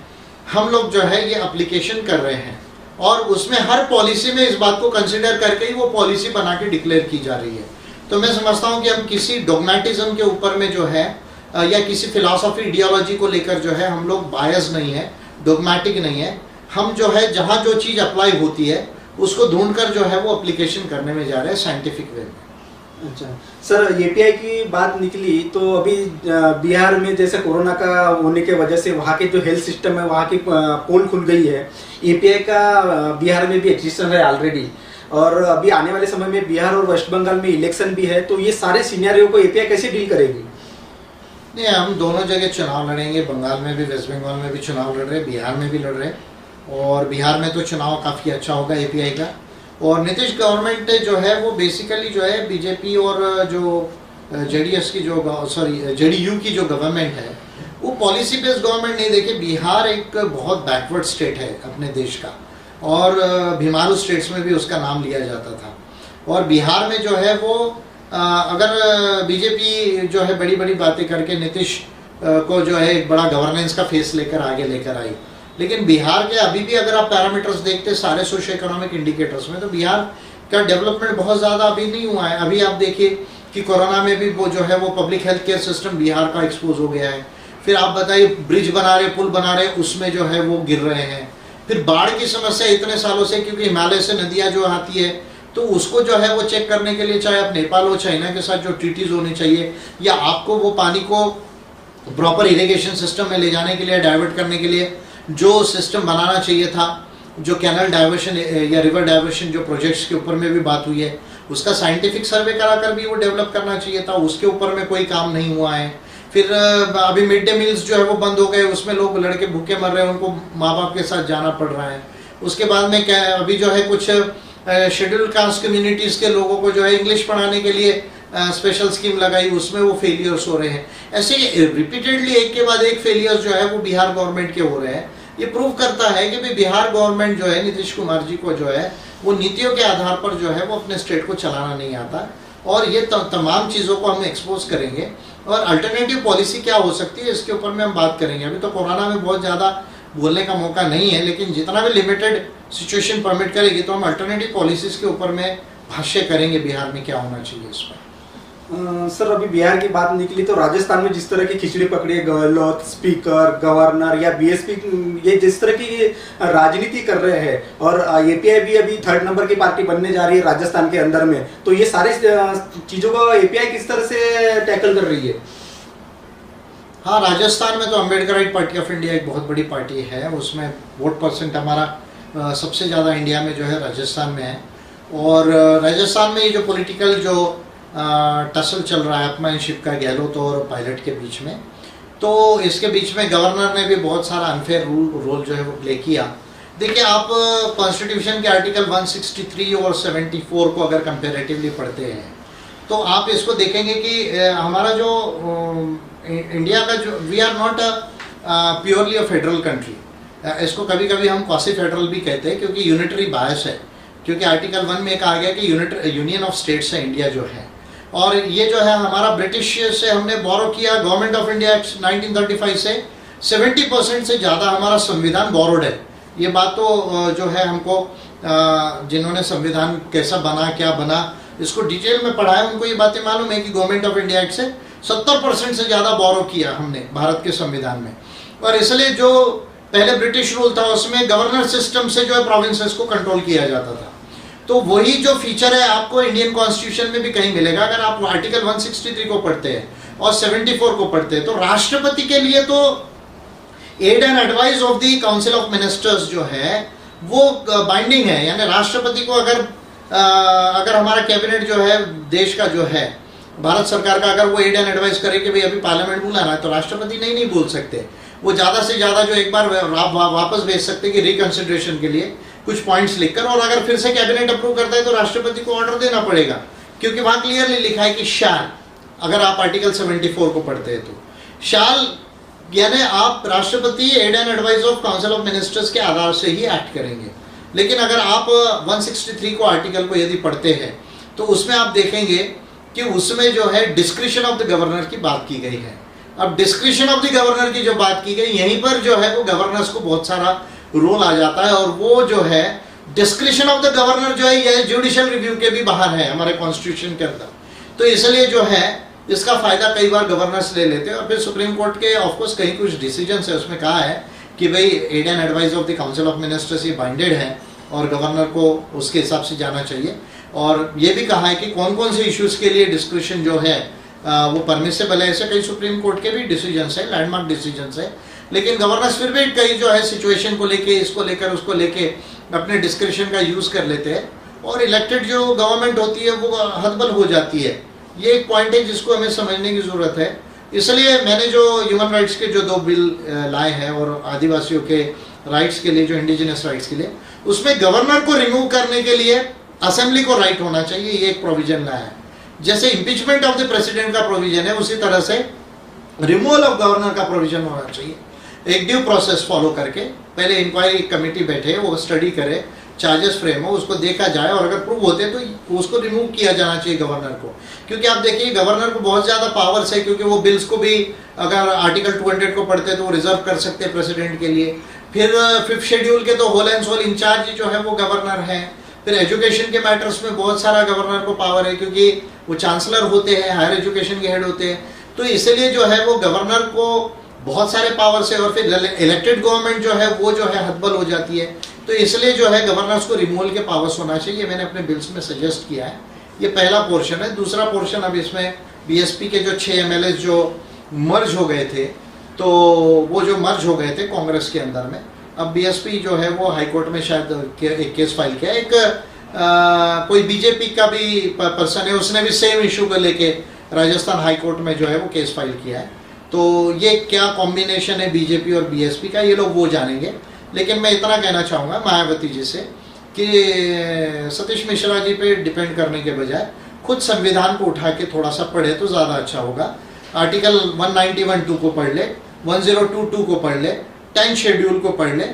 हम लोग जो है ये एप्लीकेशन कर रहे हैं और उसमें हर पॉलिसी में इस बात को कंसिडर करके ही वो पॉलिसी बना के डिक्लेयर की जा रही है। तो मैं समझता हूँ कि हम किसी डोगमेटिज्म के ऊपर में जो है या किसी फिलॉसफी, आइडियोलॉजी को लेकर जो है हम लोग बायस नहीं है, डोगमेटिक नहीं है। हम जो है जहाँ जो चीज़ अप्लाई होती है उसको ढूंढकर जो है वो एप्लीकेशन करने में जा रहे हैं साइंटिफिक वे में। अच्छा सर, API की बात निकली तो अभी बिहार में जैसे कोरोना का होने के वजह से वहाँ के जो हेल्थ सिस्टम है वहाँ की पोल खुल गई है। API का बिहार में भी एग्जिस्टेंस है ऑलरेडी, और अभी आने वाले समय में बिहार और वेस्ट बंगाल में इलेक्शन भी है, तो ये सारे सिनेरियो को API कैसे डील करेगी? नहीं, हम दोनों जगह चुनाव लड़ेंगे, बंगाल में भी, वेस्ट बंगाल में भी चुनाव लड़ रहे, बिहार में भी लड़ रहे, और बिहार में तो चुनाव काफ़ी अच्छा होगा API का। और नीतीश गवर्नमेंट जो है वो बेसिकली जो है बीजेपी और जो JDS की जो JDU की जो गवर्नमेंट है वो पॉलिसी बेस्ड गवर्नमेंट नहीं। देखिए, बिहार एक बहुत बैकवर्ड स्टेट है अपने देश का, और बीमारू स्टेट्स में भी उसका नाम लिया जाता था, और बिहार में जो है वो अगर बीजेपी जो है बड़ी बड़ी बातें करके नीतीश को जो है एक बड़ा गवर्नेंस का फेस लेकर आगे लेकर आई, लेकिन बिहार के अभी भी अगर आप पैरामीटर्स देखते सारे सोशो इकोनॉमिक इंडिकेटर्स में, तो बिहार का डेवलपमेंट बहुत ज़्यादा अभी नहीं हुआ है। अभी आप देखिए कि कोरोना में भी वो जो है वो public health care system Bihar का एक्सपोज हो गया है। फिर आप बताइए, ब्रिज बना रहे, पुल बना रहे, उसमें जो है वो गिर रहे हैं। फिर बाढ़ की समस्या इतने सालों से, क्योंकि हिमालय से नदियाँ जो आती है तो उसको जो है वो चेक करने के लिए, चाहे आप नेपाल हो, चाइना के साथ जो ट्रीटीज होनी चाहिए, या आपको वो पानी को प्रॉपर इरिगेशन सिस्टम में ले जाने के लिए, डाइवर्ट करने के लिए जो सिस्टम बनाना चाहिए था, जो कैनल डाइवर्शन या रिवर डाइवर्शन जो प्रोजेक्ट्स के ऊपर में भी बात हुई है, उसका साइंटिफिक सर्वे कराकर भी वो डेवलप करना चाहिए था, उसके ऊपर में कोई काम नहीं हुआ है। फिर अभी मिड डे मील्स जो है वो बंद हो गए, उसमें लोग लड़के भूखे मर रहे हैं, उनको माँ बाप के साथ जाना पड़ रहा है। उसके बाद में क्या, अभी जो है कुछ शेड्यूल्ड कास्ट कम्युनिटीज़ के लोगों को जो है इंग्लिश पढ़ाने के लिए स्पेशल स्कीम लगाई, उसमें वो फेलियर्स हो रहे हैं। ऐसे रिपीटेडली एक के बाद एक फेलियर्स जो है वो बिहार गवर्नमेंट के हो रहे हैं। ये प्रूव करता है कि भाई बिहार गवर्नमेंट जो है, नीतीश कुमार जी को जो है वो नीतियों के आधार पर जो है वो अपने स्टेट को चलाना नहीं आता, और ये तमाम चीज़ों को हम एक्सपोज करेंगे। और अल्टरनेटिव पॉलिसी क्या हो सकती है इसके ऊपर में हम बात करेंगे। अभी तो कोरोना में बहुत ज़्यादा बोलने का मौका नहीं है, लेकिन जितना भी लिमिटेड सिचुएशन परमिट करेगी तो हम अल्टरनेटिव पॉलिसीज़ के ऊपर में भाष्य करेंगे बिहार में क्या होना चाहिए इस पर। सर, अभी बिहार की बात निकली तो राजस्थान में जिस तरह की खिचड़ी पकड़ी है, गहलोत, स्पीकर, गवर्नर या BSP, ये जिस तरह की राजनीति कर रहे हैं, और API भी अभी 3rd नंबर की पार्टी बनने जा रही है राजस्थान के अंदर में, तो ये सारे चीजों को API किस तरह से टैकल कर रही है? हाँ, राजस्थान में तो अम्बेडकराइट पार्टी ऑफ इंडिया एक बहुत बड़ी पार्टी है, उसमें वोट परसेंट हमारा सबसे ज़्यादा इंडिया में जो है राजस्थान में है। और राजस्थान में ये जो पॉलिटिकल जो टसल चल रहा है अपमानशिप का गहलोत और पायलट के बीच में, तो इसके बीच में गवर्नर ने भी बहुत सारा अनफेयर रोल जो है वो प्ले किया। देखिए, आप कॉन्स्टिट्यूशन के आर्टिकल 163 और 74 को अगर कंपेरेटिवली पढ़ते हैं तो आप इसको देखेंगे कि हमारा जो इंडिया का जो, we are not purely a federal country, इसको कभी कभी हम क्वासी फेडरल भी कहते हैं, क्योंकि यूनिटरी बायस है, क्योंकि आर्टिकल 1 में कहा गया कि यूनियन ऑफ स्टेट्स है इंडिया जो है। और ये जो है हमारा ब्रिटिश से हमने बोरो किया, गवर्नमेंट ऑफ इंडिया एक्ट 1935 से 70% से ज़्यादा हमारा संविधान बोरोड है। ये बात तो जो है हमको जिन्होंने संविधान कैसा बना, क्या बना, इसको डिटेल में पढ़ा है, उनको ये बातें मालूम है कि गवर्नमेंट ऑफ इंडिया एक्ट से 70% से ज़्यादा बोरो किया हमने भारत के संविधान में। और इसलिए जो पहले ब्रिटिश रूल था उसमें गवर्नर सिस्टम से जो है प्रोविंसेस को कंट्रोल किया जाता था। तो वही जो फीचर है आपको इंडियन कॉन्स्टिट्यूशन में भी कहीं मिलेगा अगर आप आर्टिकल 163 को पढ़ते हैं और 74 को पढ़ते हैं। तो राष्ट्रपति के लिए तो aid and advice of the council of ministers जो है वो बाइंडिंग है, यानी राष्ट्रपति को अगर हमारा कैबिनेट जो है देश का जो है भारत सरकार का, अगर वो एड एंड एडवाइस करे कि भाई अभी पार्लियामेंट बुलाना है, तो राष्ट्रपति नहीं बोल सकते। वो ज्यादा से ज्यादा जो एक बार वापस भेज सकते कि रिकंसिडरेशन के लिए कुछ पॉइंट्स लिखकर, और अगर फिर से कैबिनेट अप्रूव करता है तो राष्ट्रपति को ऑर्डर देना पड़ेगा, क्योंकि वहां क्लियरली लिखा है कि शाल, अगर आप आर्टिकल 74 को पढ़ते हैं तो शाल, यानी आप राष्ट्रपति aid and advice of council of ministers के आधार से ही एक्ट करेंगे। लेकिन अगर आप 163 को आर्टिकल को यदि पढ़ते हैं तो उसमें आप देखेंगे कि उसमें जो है डिस्क्रिशन ऑफ द गवर्नर की बात की गई है। अब डिस्क्रिशन ऑफ द गवर्नर की जो बात की गई, यहीं पर जो है वो गवर्नर्स को बहुत सारा रोल आ जाता है, और वो जो है डिस्क्रिशन ऑफ द गवर्नर जो है यह जुडिशियल रिव्यू के भी बाहर है हमारे कॉन्स्टिट्यूशन के अंदर। तो इसलिए जो है इसका फायदा कई बार गवर्नर्स ले लेते हैं, और फिर सुप्रीम कोर्ट के ऑफकोर्स कहीं कुछ डिसीजन है उसमें कहा है कि भाई aid and advice of the council of ministers ये बाइंडेड है और गवर्नर को उसके हिसाब से जाना चाहिए। और ये भी कहा है कि कौन कौन से इश्यूज के लिए डिस्क्रिशन जो है वो परमिसेबल है। ऐसे कई सुप्रीम कोर्ट के भी डिसीजंस है, लैंडमार्क डिसीजंस है, लेकिन गवर्नर्स फिर भी कई जो है सिचुएशन को लेके, इसको लेकर उसको लेके अपने डिस्क्रिशन का यूज कर लेते हैं, और इलेक्टेड जो गवर्नमेंट होती है वो हदबल हो जाती है। ये एक पॉइंट है जिसको हमें समझने की जरूरत है। इसलिए मैंने जो ह्यूमन राइट्स के जो 2 बिल लाए हैं और आदिवासियों के राइट्स के लिए, जो इंडिजिनस राइट्स के लिए, उसमें गवर्नर को रिमूव करने के लिए असेंबली को राइट होना चाहिए, ये एक प्रोविजन लाया है। जैसे इम्पीचमेंट ऑफ द प्रेसिडेंट का प्रोविजन है, उसी तरह से रिमूवल ऑफ गवर्नर का प्रोविजन होना चाहिए। एक ड्यू प्रोसेस फॉलो करके पहले इंक्वायरी कमेटी बैठे, वो स्टडी करे, चार्जेस फ्रेम हो, उसको देखा जाए, और अगर प्रूव होते तो उसको रिमूव किया जाना चाहिए गवर्नर को। क्योंकि आप देखिए गवर्नर को बहुत ज्यादा पावर्स है, क्योंकि वो बिल्स को भी अगर आर्टिकल 200 को पढ़ते तो वो रिजर्व कर सकते हैं प्रेसिडेंट के लिए। फिर 5th शेड्यूल के तो होल एंड सोल इंचार्ज जो है वो गवर्नर है। फिर एजुकेशन के मैटर्स में बहुत सारा गवर्नर को पावर है, क्योंकि वो चांसलर होते हैं, हायर एजुकेशन के हेड होते हैं। तो इसलिए जो है वो गवर्नर को बहुत सारे पावर्स है, और फिर इलेक्टेड गवर्नमेंट जो है वो जो है हदबल हो जाती है। तो इसलिए जो है गवर्नर्स को रिमूवल के पावर्स होना चाहिए, मैंने अपने बिल्स में सजेस्ट किया है। ये पहला पोर्शन है। दूसरा पोर्शन, अब इसमें बीएसपी के जो 6 MLA जो मर्ज हो गए थे, तो वो जो मर्ज हो गए थे कांग्रेस के अंदर में, अब बीएसपी जो है वो हाईकोर्ट में शायद एक केस फाइल किया। एक कोई बीजेपी का भी पर्सन है, उसने भी सेम इशू को लेके राजस्थान हाईकोर्ट में जो है वो केस फाइल किया है। तो ये क्या कॉम्बिनेशन है बीजेपी और बीएसपी का, ये लोग वो जानेंगे। लेकिन मैं इतना कहना चाहूँगा मायावती जी से कि सतीश मिश्रा जी पे डिपेंड करने के बजाय खुद संविधान को उठा के थोड़ा सा पढ़े तो ज़्यादा अच्छा होगा। आर्टिकल 191(2) को पढ़ ले, 1022 को पढ़ ले, 10th शेड्यूल को पढ़ ले,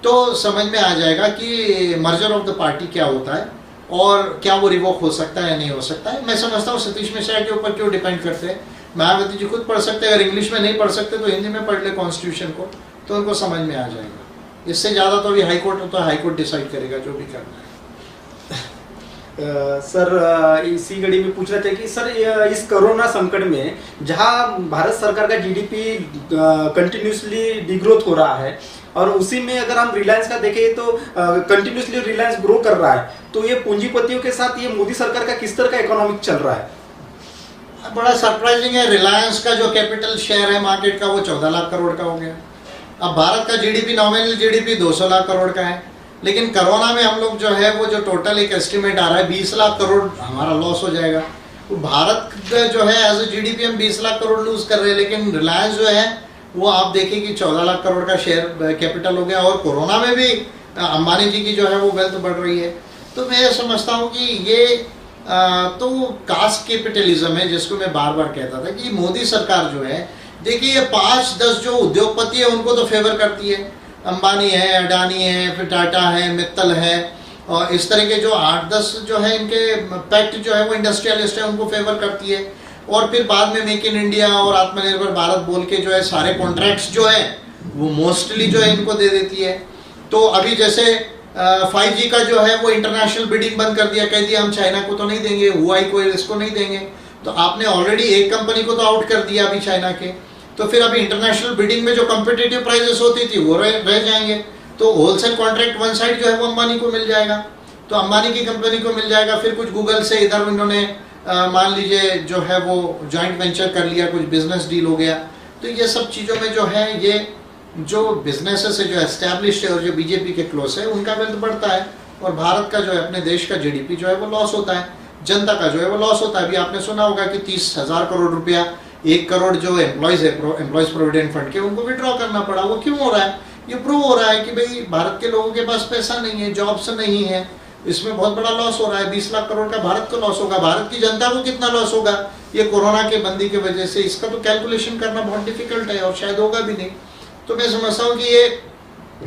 तो समझ में आ जाएगा कि मर्जर ऑफ द पार्टी क्या होता है और क्या वो रिवोक हो सकता है या नहीं हो सकता है। मैं समझता हूँ सतीश मिश्रा के ऊपर क्यों डिपेंड करते हैं, मायावती जी खुद पढ़ सकते हैं। अगर इंग्लिश में नहीं पढ़ सकते तो हिंदी में पढ़ ले कॉन्स्टिट्यूशन को, तो उनको समझ में आ जाएगा। इससे ज़्यादा तो अभी हाईकोर्ट होता है, हाईकोर्ट डिसाइड करेगा जो भी करना है। सर इसी घड़ी में पूछ रहे थे कि सर इस कोरोना संकट में जहां भारत सरकार का जीडीपी कंटिन्यूसली डिग्रोथ हो रहा है, और उसी में अगर हम रिलायंस का देखें तो कंटिन्यूसली रिलायंस ग्रो कर रहा है, तो ये पूंजीपतियों के साथ ये मोदी सरकार का किस तरह का इकोनॉमिक चल रहा है? बड़ा सरप्राइजिंग है। रिलायंस का जो कैपिटल शेयर है मार्केट का वो 14 लाख करोड़ का हो गया। अब भारत का GDP, nominal GDP 200 lakh crore का है, लेकिन कोरोना में हम लोग जो है वो जो टोटल एक एस्टिमेट आ रहा है 20 लाख करोड़ हमारा लॉस हो जाएगा। तो भारत जो है एज ए जीडीपी हम 20 लाख करोड़ लूज कर रहे हैं, लेकिन रिलायंस जो है वो आप देखिए कि 14 लाख करोड़ का शेयर कैपिटल हो गया, और कोरोना में भी अंबानी जी की जो है वो वेल्थ बढ़ रही है। तो मैं समझता हूँ कि ये तो कास्ट कैपिटलिज्म है, जिसको मैं बार बार कहता था कि मोदी सरकार जो है, देखिए ये 5-10 जो उद्योगपति है उनको तो फेवर करती है, अंबानी है, अडानी है, फिर टाटा है, मित्तल है, और इस तरह के जो 8-10 जो है इनके पैक्ट जो है वो इंडस्ट्रियलिस्ट है, उनको फेवर करती है। और फिर बाद में मेक इन इंडिया और आत्मनिर्भर भारत बोल के जो है सारे कॉन्ट्रैक्ट्स जो है वो मोस्टली जो है इनको दे देती है। तो अभी जैसे 5G का जो है वो इंटरनेशनल बिडिंग बंद कर दिया, कह दिया हम चाइना को तो नहीं देंगे, हुआई को इसको नहीं देंगे। तो आपने ऑलरेडी एक कंपनी को तो आउट कर दिया अभी चाइना के, तो फिर अभी इंटरनेशनल बिडिंग में जो कम्पिटिटिव प्राइसेस होती थी वो रह जाएंगे। तो होलसेल कॉन्ट्रैक्ट वन साइड जो है वो अंबानी को मिल जाएगा, तो अंबानी की कंपनी को मिल जाएगा। फिर कुछ गूगल से इधर इन्होंने मान लीजिए जो है वो जॉइंट वेंचर कर लिया, कुछ बिजनेस डील हो गया। तो ये सब चीज़ों में जो है ये जो बिजनेसेस है, जो एस्टैब्लिश्ड है और जो बीजेपी के क्लोज है, उनका वेल्थ बढ़ता है और भारत का जो है, अपने देश का जीडीपी जो है वो लॉस होता है, जनता का जो है वो लॉस होता है। अभी आपने सुना होगा कि 30,000 करोड़ रुपया 1 करोड़ जो एम्प्लॉयज है, एम्प्लॉयज प्रोविडेंट फंड के, उनको विड्रॉ करना पड़ा। वो क्यों हो रहा है? ये प्रूव हो रहा है कि भाई भारत के लोगों के पास पैसा नहीं है, जॉब्स नहीं है, इसमें बहुत बड़ा लॉस हो रहा है। 20 लाख करोड़ का भारत को लॉस होगा। भारत की जनता को कितना लॉस होगा ये कोरोना के बंदी की वजह से? इसका तो कैलकुलेशन करना बहुत डिफिकल्ट है और शायद होगा भी नहीं। तो मैं समझता हूँ कि ये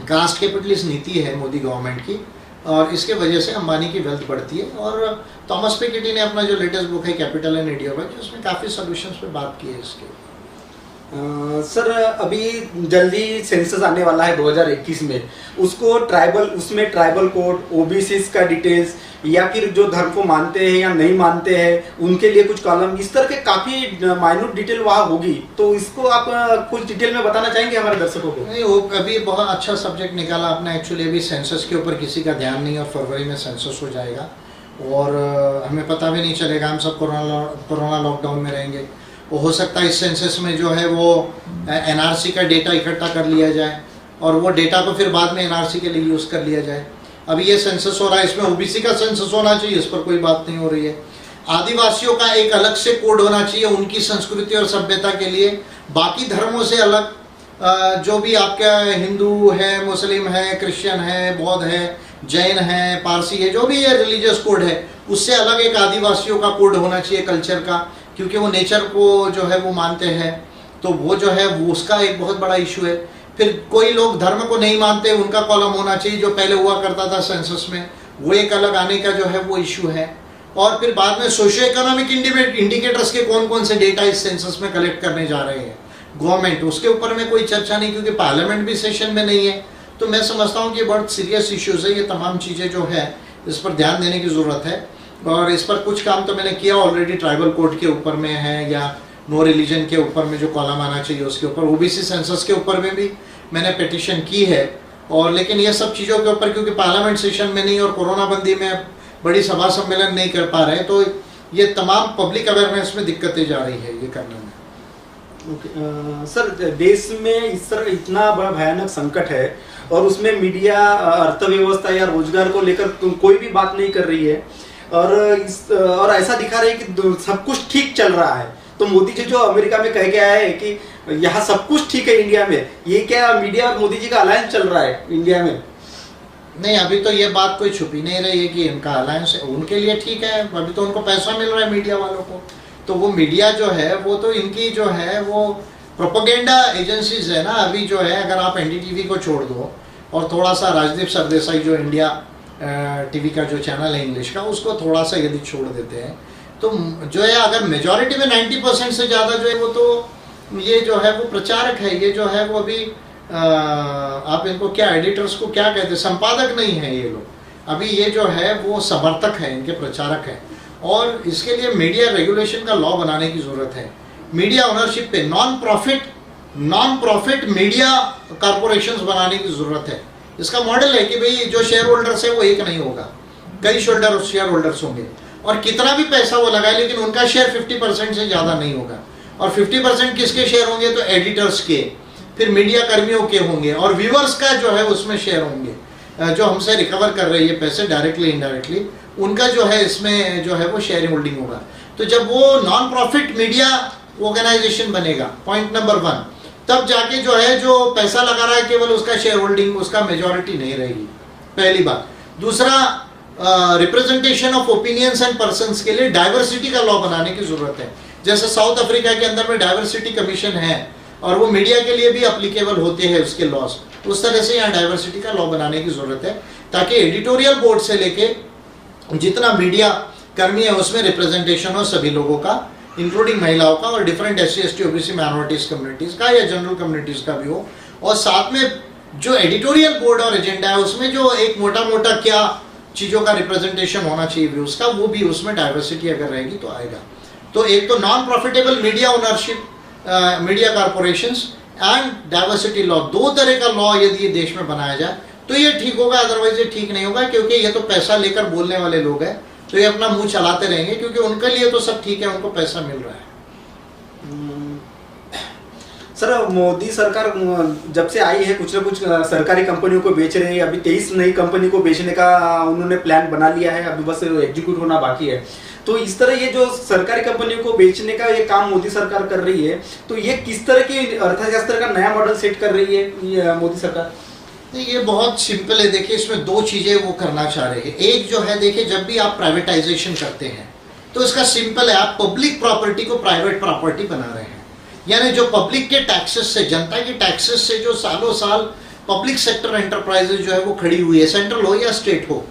कास्ट कैपिटलिस्ट नीति है मोदी गवर्नमेंट की और इसके वजह से अंबानी की वेल्थ बढ़ती है। और थॉमस पिकेटी ने अपना जो लेटेस्ट बुक है कैपिटल एंड आइडियोलॉजी, उसमें काफ़ी सोल्यूशंस पे बात की है इसके। सर अभी जल्दी सेंसस आने वाला है 2021 में, उसको उसमें ट्राइबल कोड, ओबीसी का डिटेल्स या फिर जो धर्म को मानते हैं या नहीं मानते हैं उनके लिए कुछ कॉलम, इस तरह के काफी माइन्यूट डिटेल वहाँ होगी। तो इसको आप कुछ डिटेल में बताना चाहेंगे हमारे दर्शकों को? नहीं, वो अभी बहुत अच्छा सब्जेक्ट निकाला आपने। एक्चुअली अभी सेंसस के ऊपर किसी का ध्यान नहीं और फरवरी में सेंसस हो जाएगा और हमें पता भी नहीं चलेगा, हम सब कोरोना लॉकडाउन में रहेंगे। वो हो सकता है इस सेंसस में जो है वो एनआरसी का डेटा इकट्ठा कर लिया जाए और वो डेटा को फिर बाद में एनआरसी के लिए यूज़ कर लिया जाए। अभी ये सेंसस हो रहा है, इसमें ओबीसी का सेंसस होना चाहिए, इस पर कोई बात नहीं हो रही है। आदिवासियों का एक अलग से कोड होना चाहिए उनकी संस्कृति और सभ्यता के लिए, बाकी धर्मों से अलग। जो भी आपका हिंदू है, मुस्लिम है, क्रिश्चियन है, बौद्ध है, जैन है, पारसी है, जो भी ये रिलीजियस कोड है, उससे अलग एक आदिवासियों का कोड होना चाहिए कल्चर का, क्योंकि वो नेचर को जो है वो मानते हैं। तो वो जो है वो उसका एक बहुत बड़ा इशू है। फिर कोई लोग धर्म को नहीं मानते, उनका कॉलम होना चाहिए जो पहले हुआ करता था सेंसस में, वो एक अलग आने का जो है वो इशू है। और फिर बाद में सोशियो इकोनॉमिक इंडिकेटर्स के कौन कौन से डेटा इस सेंसस में कलेक्ट करने जा रहे हैं गवर्नमेंट, उसके ऊपर में कोई चर्चा नहीं, क्योंकि पार्लियामेंट भी सेशन में नहीं है। तो मैं समझता हूँ कि बहुत सीरियस इश्यूज है, ये तमाम चीज़ें जो है इस पर ध्यान देने की ज़रूरत है। और इस पर कुछ काम तो मैंने किया ऑलरेडी, ट्राइबल कोड के ऊपर में है या नो रिलीजन के ऊपर में जो कॉलम आना चाहिए उसके ऊपर, ओबीसी सेंसस के ऊपर में भी मैंने पिटिशन की है। और लेकिन ये सब चीज़ों के ऊपर क्योंकि पार्लियामेंट सेशन में नहीं और कोरोना बंदी में बड़ी सभा सम्मेलन नहीं कर पा रहे, तो ये तमाम पब्लिक अवेयरनेस में दिक्कतें जा रही है ये करने में। सर देश में इस तरह इतना बड़ा भयानक संकट है और उसमें मीडिया अर्थव्यवस्था या रोजगार को लेकर कोई भी बात नहीं कर रही है और ऐसा दिखा रही है कि सब कुछ ठीक चल रहा है। तो मोदी जी जो अमेरिका में कह के आए हैं कि यहाँ सब कुछ ठीक है इंडिया में, ये क्या मीडिया और मोदी जी का अलायंस चल रहा है इंडिया में? नहीं, अभी तो ये बात कोई छुपी नहीं रही है कि इनका अलायंस है, उनके लिए ठीक है। अभी तो उनको पैसा मिल रहा है मीडिया वालों को, तो वो मीडिया जो है वो तो इनकी जो है वो प्रोपेगेंडा एजेंसीज है ना। अभी जो है अगर आप एनडीटीवी को छोड़ दो और थोड़ा सा राजदीप सरदेसाई जो इंडिया टीवी का जो चैनल है इंग्लिश का, उसको थोड़ा सा यदि छोड़ देते हैं तो जो है अगर मेजॉरिटी में 90% से ज़्यादा जो है वो तो ये जो है वो प्रचारक है, ये जो है वो अभी आप इनको क्या एडिटर्स को क्या कहते हैं, संपादक नहीं है ये लोग, अभी ये जो है वो समर्थक है, इनके प्रचारक हैं। और इसके लिए मीडिया रेगुलेशन का लॉ बनाने की ज़रूरत है। मीडिया ओनरशिप पे नॉन प्रॉफिट मीडिया कॉरपोरेशंस बनाने की ज़रूरत है। इसका मॉडल है कि भाई जो शेयर होल्डर्स है वो एक नहीं होगा, कई शेयर होल्डर्स होंगे और कितना भी पैसा वो लगाए लेकिन उनका शेयर 50% से ज़्यादा नहीं होगा। और 50% किसके शेयर होंगे? तो एडिटर्स के, फिर मीडिया कर्मियों के होंगे और व्यूअर्स का जो है उसमें शेयर होंगे, जो हमसे रिकवर कर रही है पैसे डायरेक्टली इनडायरेक्टली, उनका जो है इसमें जो है वो शेयर होल्डिंग होगा। तो जब वो नॉन प्रॉफिट मीडिया ऑर्गेनाइजेशन बनेगा, पॉइंट नंबर 1, तब जाके जो है जो पैसा लगा रहा है केवल उसका शेयर होल्डिंग, उसका मेजॉरिटी नहीं रहेगी, पहली बात। दूसरा, representation of opinions and persons के लिए डाइवर्सिटी का लॉ बनाने की जरूरत है। जैसे साउथ अफ्रीका के अंदर में डाइवर्सिटी कमीशन है और वो मीडिया के लिए भी अप्लीकेबल होते हैं उसके लॉज, उस तरह से यहाँ डाइवर्सिटी का लॉ बनाने की जरूरत है ताकि एडिटोरियल बोर्ड से लेके जितना मीडिया कर्मी है उसमें रिप्रेजेंटेशन हो सभी लोगों का, इंक्लूडिंग महिलाओं का और different SC ST OBC minorities communities का या जनरल कम्युनिटीज का भी हो। और साथ में जो एडिटोरियल बोर्ड और एजेंडा है उसमें जो एक मोटा मोटा क्या चीज़ों का रिप्रेजेंटेशन होना चाहिए व्यूज का, वो भी उसमें डाइवर्सिटी अगर रहेगी तो आएगा। तो एक तो non profitable media ownership, media corporations and diversity law, 2 तरह का लॉ यदि ये देश में बनाया जाए तो ये ठीक होगा, अदरवाइज ये ठीक नहीं होगा, क्योंकि ये तो पैसा लेकर बोलने वाले लोग हैं, तो ये अपना मुंह चलाते रहेंगे क्योंकि उनके लिए तो सब ठीक है, उनको पैसा मिल रहा है। सर मोदी सरकार जब से आई है कुछ ना कुछ सरकारी कंपनियों को बेच रहे हैं। अभी 23 नई कंपनी को बेचने का उन्होंने प्लान बना लिया है, अभी बस एग्जीक्यूट होना बाकी है। तो इस तरह ये जो सरकारी कंपनियों को बेचने का ये काम मोदी सरकार कर रही है, तो ये किस तरह की अर्थशास्त्र का नया मॉडल सेट कर रही है ये मोदी सरकार? नहीं, ये बहुत सिंपल है। देखिए, इसमें दो चीजें वो करना चाह रहे हैं। एक जो है, देखिए, जब भी आप प्राइवेटाइजेशन करते हैं तो इसका सिंपल है, आप पब्लिक प्रॉपर्टी को प्राइवेट प्रॉपर्टी बना रहे हैं। यानी जो पब्लिक के टैक्सेस से, जनता के टैक्सेस से जो सालों साल पब्लिक सेक्टर एंटरप्राइजेज जो है वो खड़ी हुई है, सेंट्रल हो या स्टेट हो,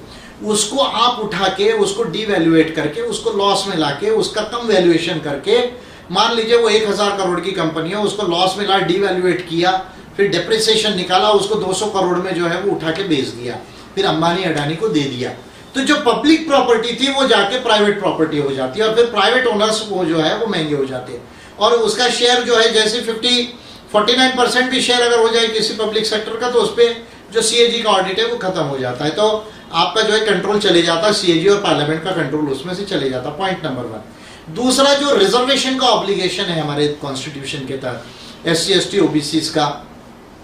उसको आप उठा के उसको डीवैल्यूएट करके, उसको लॉस में लाके, उसका कम वैल्यूएशन करके, मान लीजिए वो 1000 करोड़ की कंपनी है, उसको लॉस में ला डीवैल्यूएट किया, फिर डेप्रिसिएशन निकाला, उसको 200 करोड़ में जो है वो उठा के बेच दिया, फिर अंबानी अडानी को दे दिया। तो जो पब्लिक प्रॉपर्टी थी वो जाके प्राइवेट प्रॉपर्टी हो जाती है, और फिर प्राइवेट ओनर्स वो जो है वो महंगे हो जाते हैं, और उसका शेयर जो है, जैसे 49% भी शेयर अगर हो जाए किसी पब्लिक सेक्टर का, तो उस पर जो सीएजी का ऑडिट है वो खत्म हो जाता है। तो आपका जो है कंट्रोल चले जाता है, सीएजी और पार्लियामेंट का कंट्रोल उसमें से चले जाता। Point number 1। दूसरा, जो रिजर्वेशन का ऑब्लिगेशन है हमारे कॉन्स्टिट्यूशन के तहत, SC ST OBCs का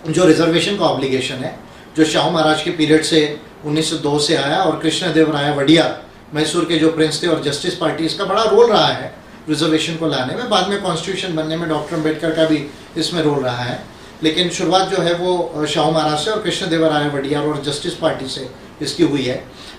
जो रिजर्वेशन का ऑब्लिगेशन है, जो शाहू महाराज के पीरियड से 1902 से आया, और कृष्णदेवराय वडियार मैसूर के जो प्रिंस थे, और जस्टिस पार्टी, इसका बड़ा रोल रहा है रिजर्वेशन को लाने में। बाद में कॉन्स्टिट्यूशन बनने में डॉक्टर अम्बेडकर का भी इसमें रोल रहा है, लेकिन शुरुआत जो है वो शाहू महाराज से और कृष्णदेवराय वडियार और जस्टिस पार्टी से इसकी हुई है।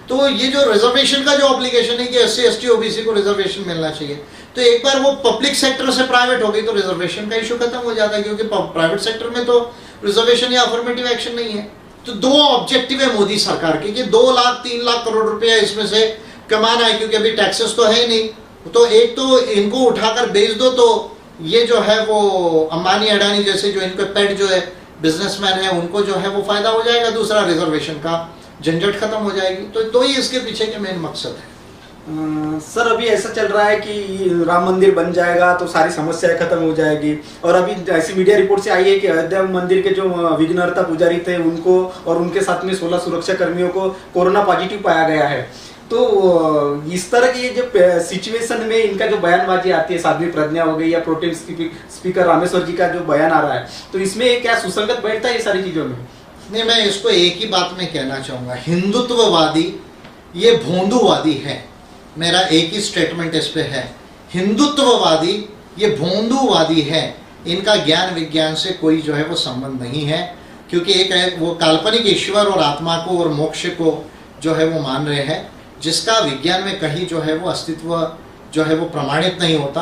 तो ये जो रिजर्वेशन का जो ऑब्लिगेशन है कि SC ST OBC को रिजर्वेशन मिलना चाहिए, तो एक बार वो पब्लिक सेक्टर से प्राइवेट हो गई तो रिजर्वेशन का इशू खत्म हो जाता है, क्योंकि प्राइवेट सेक्टर में तो रिजर्वेशन या अफर्मेटिव एक्शन नहीं है। तो दो ऑब्जेक्टिव है मोदी सरकार के कि 2 लाख 3 लाख करोड़ रुपया इसमें से कमाना है, क्योंकि अभी टैक्सेस तो है ही नहीं। तो एक तो इनको उठाकर बेच दो, तो ये जो है वो अंबानी अडानी जैसे जो इनके पेट जो है बिजनेसमैन है, उनको जो है वो फायदा हो जाएगा। दूसरा, रिजर्वेशन का झंझट खत्म हो जाएगी। तो दो ही इसके पीछे के मेन मकसद है। सर अभी ऐसा चल रहा है कि राम मंदिर बन जाएगा तो सारी समस्याएं खत्म हो जाएगी, और अभी ऐसी मीडिया रिपोर्ट से आई है कि अयोध्या मंदिर के जो विघ्नहर्ता पुजारी थे उनको और उनके साथ में 16 सुरक्षा कर्मियों को कोरोना पॉजिटिव पाया गया है। तो इस तरह की जो सिचुएशन में इनका जो बयानबाजी आती है, साध्वी प्रज्ञा हो गई या प्रोटेम स्पीकर रामेश्वर जी का जो बयान आ रहा है, तो इसमें क्या सुसंगत बैठता है ये सारी चीजों में? नहीं, मैं इसको एक ही बात में कहना चाहूंगा, हिंदुत्ववादी ये भोंदूवादी है। मेरा एक ही स्टेटमेंट इस पे है, हिंदुत्ववादी ये भोंदूवादी है। इनका ज्ञान विज्ञान से कोई जो है वो संबंध नहीं है, क्योंकि एक है वो काल्पनिक ईश्वर और आत्मा को और मोक्ष को जो है वो मान रहे हैं, जिसका विज्ञान में कहीं जो है वो अस्तित्व जो है वो प्रमाणित नहीं होता।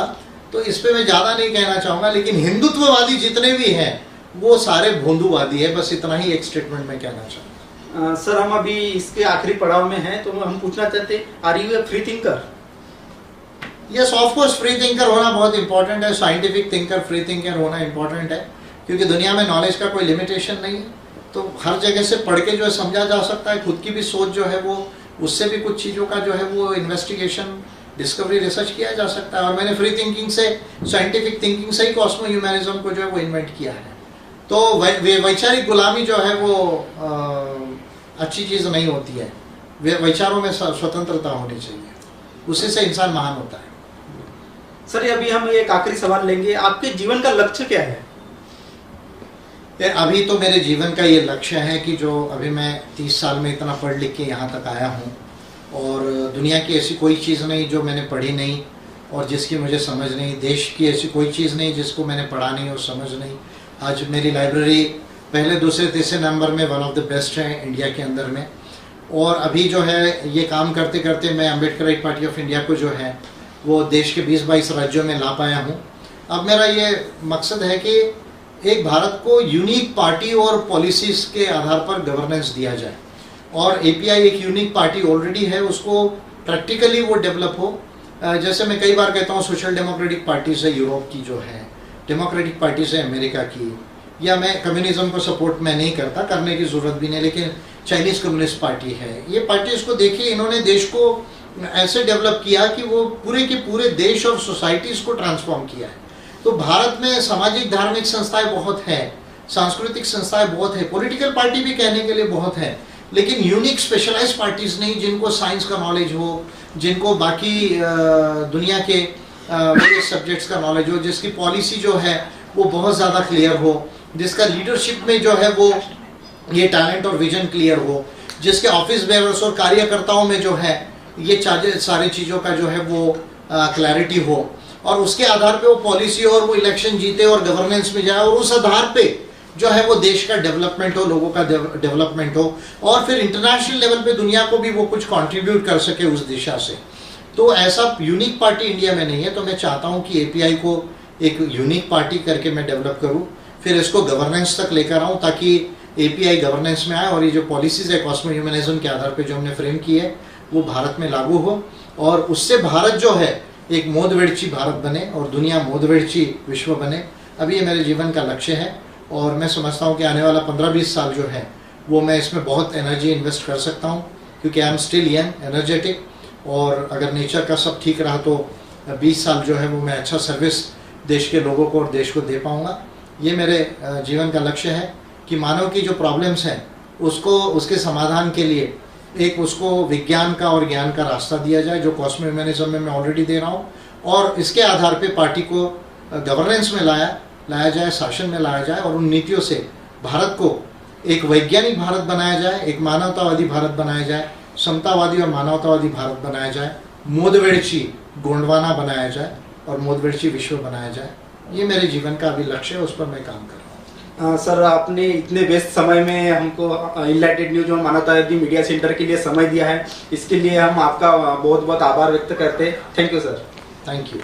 तो इस पे मैं ज़्यादा नहीं कहना चाहूँगा, लेकिन हिंदुत्ववादी जितने भी हैं वो सारे भोंदूवादी है। बस इतना ही एक स्टेटमेंट में कहना चाहूँगा। सर हम अभी इसके आखिरी पड़ाव में हैं, तो हम पूछना चाहते हैं, are you a free thinker? Yes, of course free thinker होना बहुत इंपॉर्टेंट है। साइंटिफिक थिंकर, फ्री थिंकर होना इंपॉर्टेंट है, क्योंकि दुनिया में नॉलेज का कोई लिमिटेशन नहीं है। तो हर जगह से पढ़ के जो है समझा जा सकता है। खुद की भी सोच जो है वो, उससे भी कुछ चीज़ों का जो है वो इन्वेस्टिगेशन, डिस्कवरी, रिसर्च किया जा सकता है। और मैंने फ्री थिंकिंग से, साइंटिफिक थिंकिंग से ही कॉस्मो ह्यूमैनिज्म को जो है वो इन्वेंट किया है। तो वैचारिक गुलामी जो है वो अच्छी चीज़ नहीं होती है। विचारों में स्वतंत्रता होनी चाहिए, उसी से इंसान महान होता है। सर अभी हम एक आखिरी सवाल लेंगे, आपके जीवन का लक्ष्य क्या है? अभी तो मेरे जीवन का ये लक्ष्य है कि जो अभी मैं 30 साल में इतना पढ़ लिख के यहाँ तक आया हूँ, और दुनिया की ऐसी कोई चीज़ नहीं जो मैंने पढ़ी नहीं और जिसकी मुझे समझ नहीं, देश की ऐसी कोई चीज़ नहीं जिसको मैंने पढ़ा नहीं और समझ नहीं। आज मेरी लाइब्रेरी पहले, दूसरे, तीसरे नंबर में वन ऑफ द बेस्ट है इंडिया के अंदर में। और अभी जो है ये काम करते करते मैं अम्बेडकराइट पार्टी ऑफ इंडिया को जो है वो देश के 20-22 राज्यों में ला पाया हूँ। अब मेरा ये मकसद है कि एक भारत को यूनिक पार्टी और पॉलिसीज के आधार पर गवर्नेंस दिया जाए, और API एक यूनिक पार्टी ऑलरेडी है, उसको प्रैक्टिकली वो डेवलप हो। जैसे मैं कई बार कहता हूँ, सोशल डेमोक्रेटिक पार्टी से यूरोप की जो है, डेमोक्रेटिक पार्टी से अमेरिका की, या मैं कम्युनिज्म को सपोर्ट मैं नहीं करता, करने की ज़रूरत भी नहीं, लेकिन चाइनीज़ कम्युनिस्ट पार्टी है। ये पार्टीज को देखिए, इन्होंने देश को ऐसे डेवलप किया कि वो पूरे के पूरे देश और सोसाइटीज़ को ट्रांसफॉर्म किया है। तो भारत में सामाजिक धार्मिक संस्थाएं बहुत है, सांस्कृतिक संस्थाएं बहुत है, पॉलिटिकल पार्टी भी कहने के लिए बहुत है, लेकिन यूनिक स्पेशलाइज पार्टीज नहीं, जिनको साइंस का नॉलेज हो, जिनको बाकी दुनिया के वेरियस सब्जेक्ट्स का नॉलेज हो, जिसकी पॉलिसी जो है वो बहुत ज़्यादा क्लियर हो, जिसका लीडरशिप में जो है वो ये टैलेंट और विजन क्लियर हो, जिसके ऑफिस बेयर्स और कार्यकर्ताओं में जो है ये सारी चीज़ों का जो है वो क्लैरिटी हो, और उसके आधार पे वो पॉलिसी और वो इलेक्शन जीते और गवर्नेंस में जाए, और उस आधार पे जो है वो देश का डेवलपमेंट हो, लोगों का डेवलपमेंट हो, और फिर इंटरनेशनल लेवल पे दुनिया को भी वो कुछ कंट्रीब्यूट कर सके उस दिशा से। तो ऐसा यूनिक पार्टी इंडिया में नहीं है, तो मैं चाहता हूँ कि एपीआई को एक यूनिक पार्टी करके मैं डेवलप करूँ, फिर इसको गवर्नेंस तक लेकर आऊँ ताकि एपीआई गवर्नेंस में आए, और ये जो पॉलिसीज़ है कॉस्मो ह्यूमनिज्म के आधार पे जो हमने फ्रेम की है वो भारत में लागू हो, और उससे भारत जो है एक मोदवेड़ची भारत बने और दुनिया मोदवेड़ची विश्व बने। अभी ये मेरे जीवन का लक्ष्य है, और मैं समझता हूँ कि आने वाला 15-20 साल जो है वो मैं इसमें बहुत एनर्जी इन्वेस्ट कर सकता हूँ, क्योंकि I am still young, energetic, और अगर नेचर का सब ठीक रहा तो 20 साल जो है वो मैं अच्छा सर्विस देश के लोगों को और देश को दे पाऊँगा। ये मेरे जीवन का लक्ष्य है कि मानव की जो प्रॉब्लम्स हैं उसको उसके समाधान के लिए एक उसको विज्ञान का और ज्ञान का रास्ता दिया जाए, जो कॉस्मो ह्यूमनिज्म में मैं ऑलरेडी दे रहा हूँ, और इसके आधार पे पार्टी को गवर्नेंस में लाया जाए, शासन में लाया जाए, और उन नीतियों से भारत को एक वैज्ञानिक भारत बनाया जाए, एक मानवतावादी भारत बनाया जाए, समतावादी और मानवतावादी भारत बनाया जाए, मोदवेड़ची गोंडवाना बनाया जाए और मोदवेड़ची विश्व बनाया जाए। ये मेरे जीवन का अभी लक्ष्य है, उस पर मैं काम कर रहा हूँ। सर, आपने इतने व्यस्त समय में हमको इनलाइटेड न्यूज और मानवतावादी मीडिया सेंटर के लिए समय दिया है, इसके लिए हम आपका बहुत बहुत आभार व्यक्त करते हैं। Thank you sir. Thank you.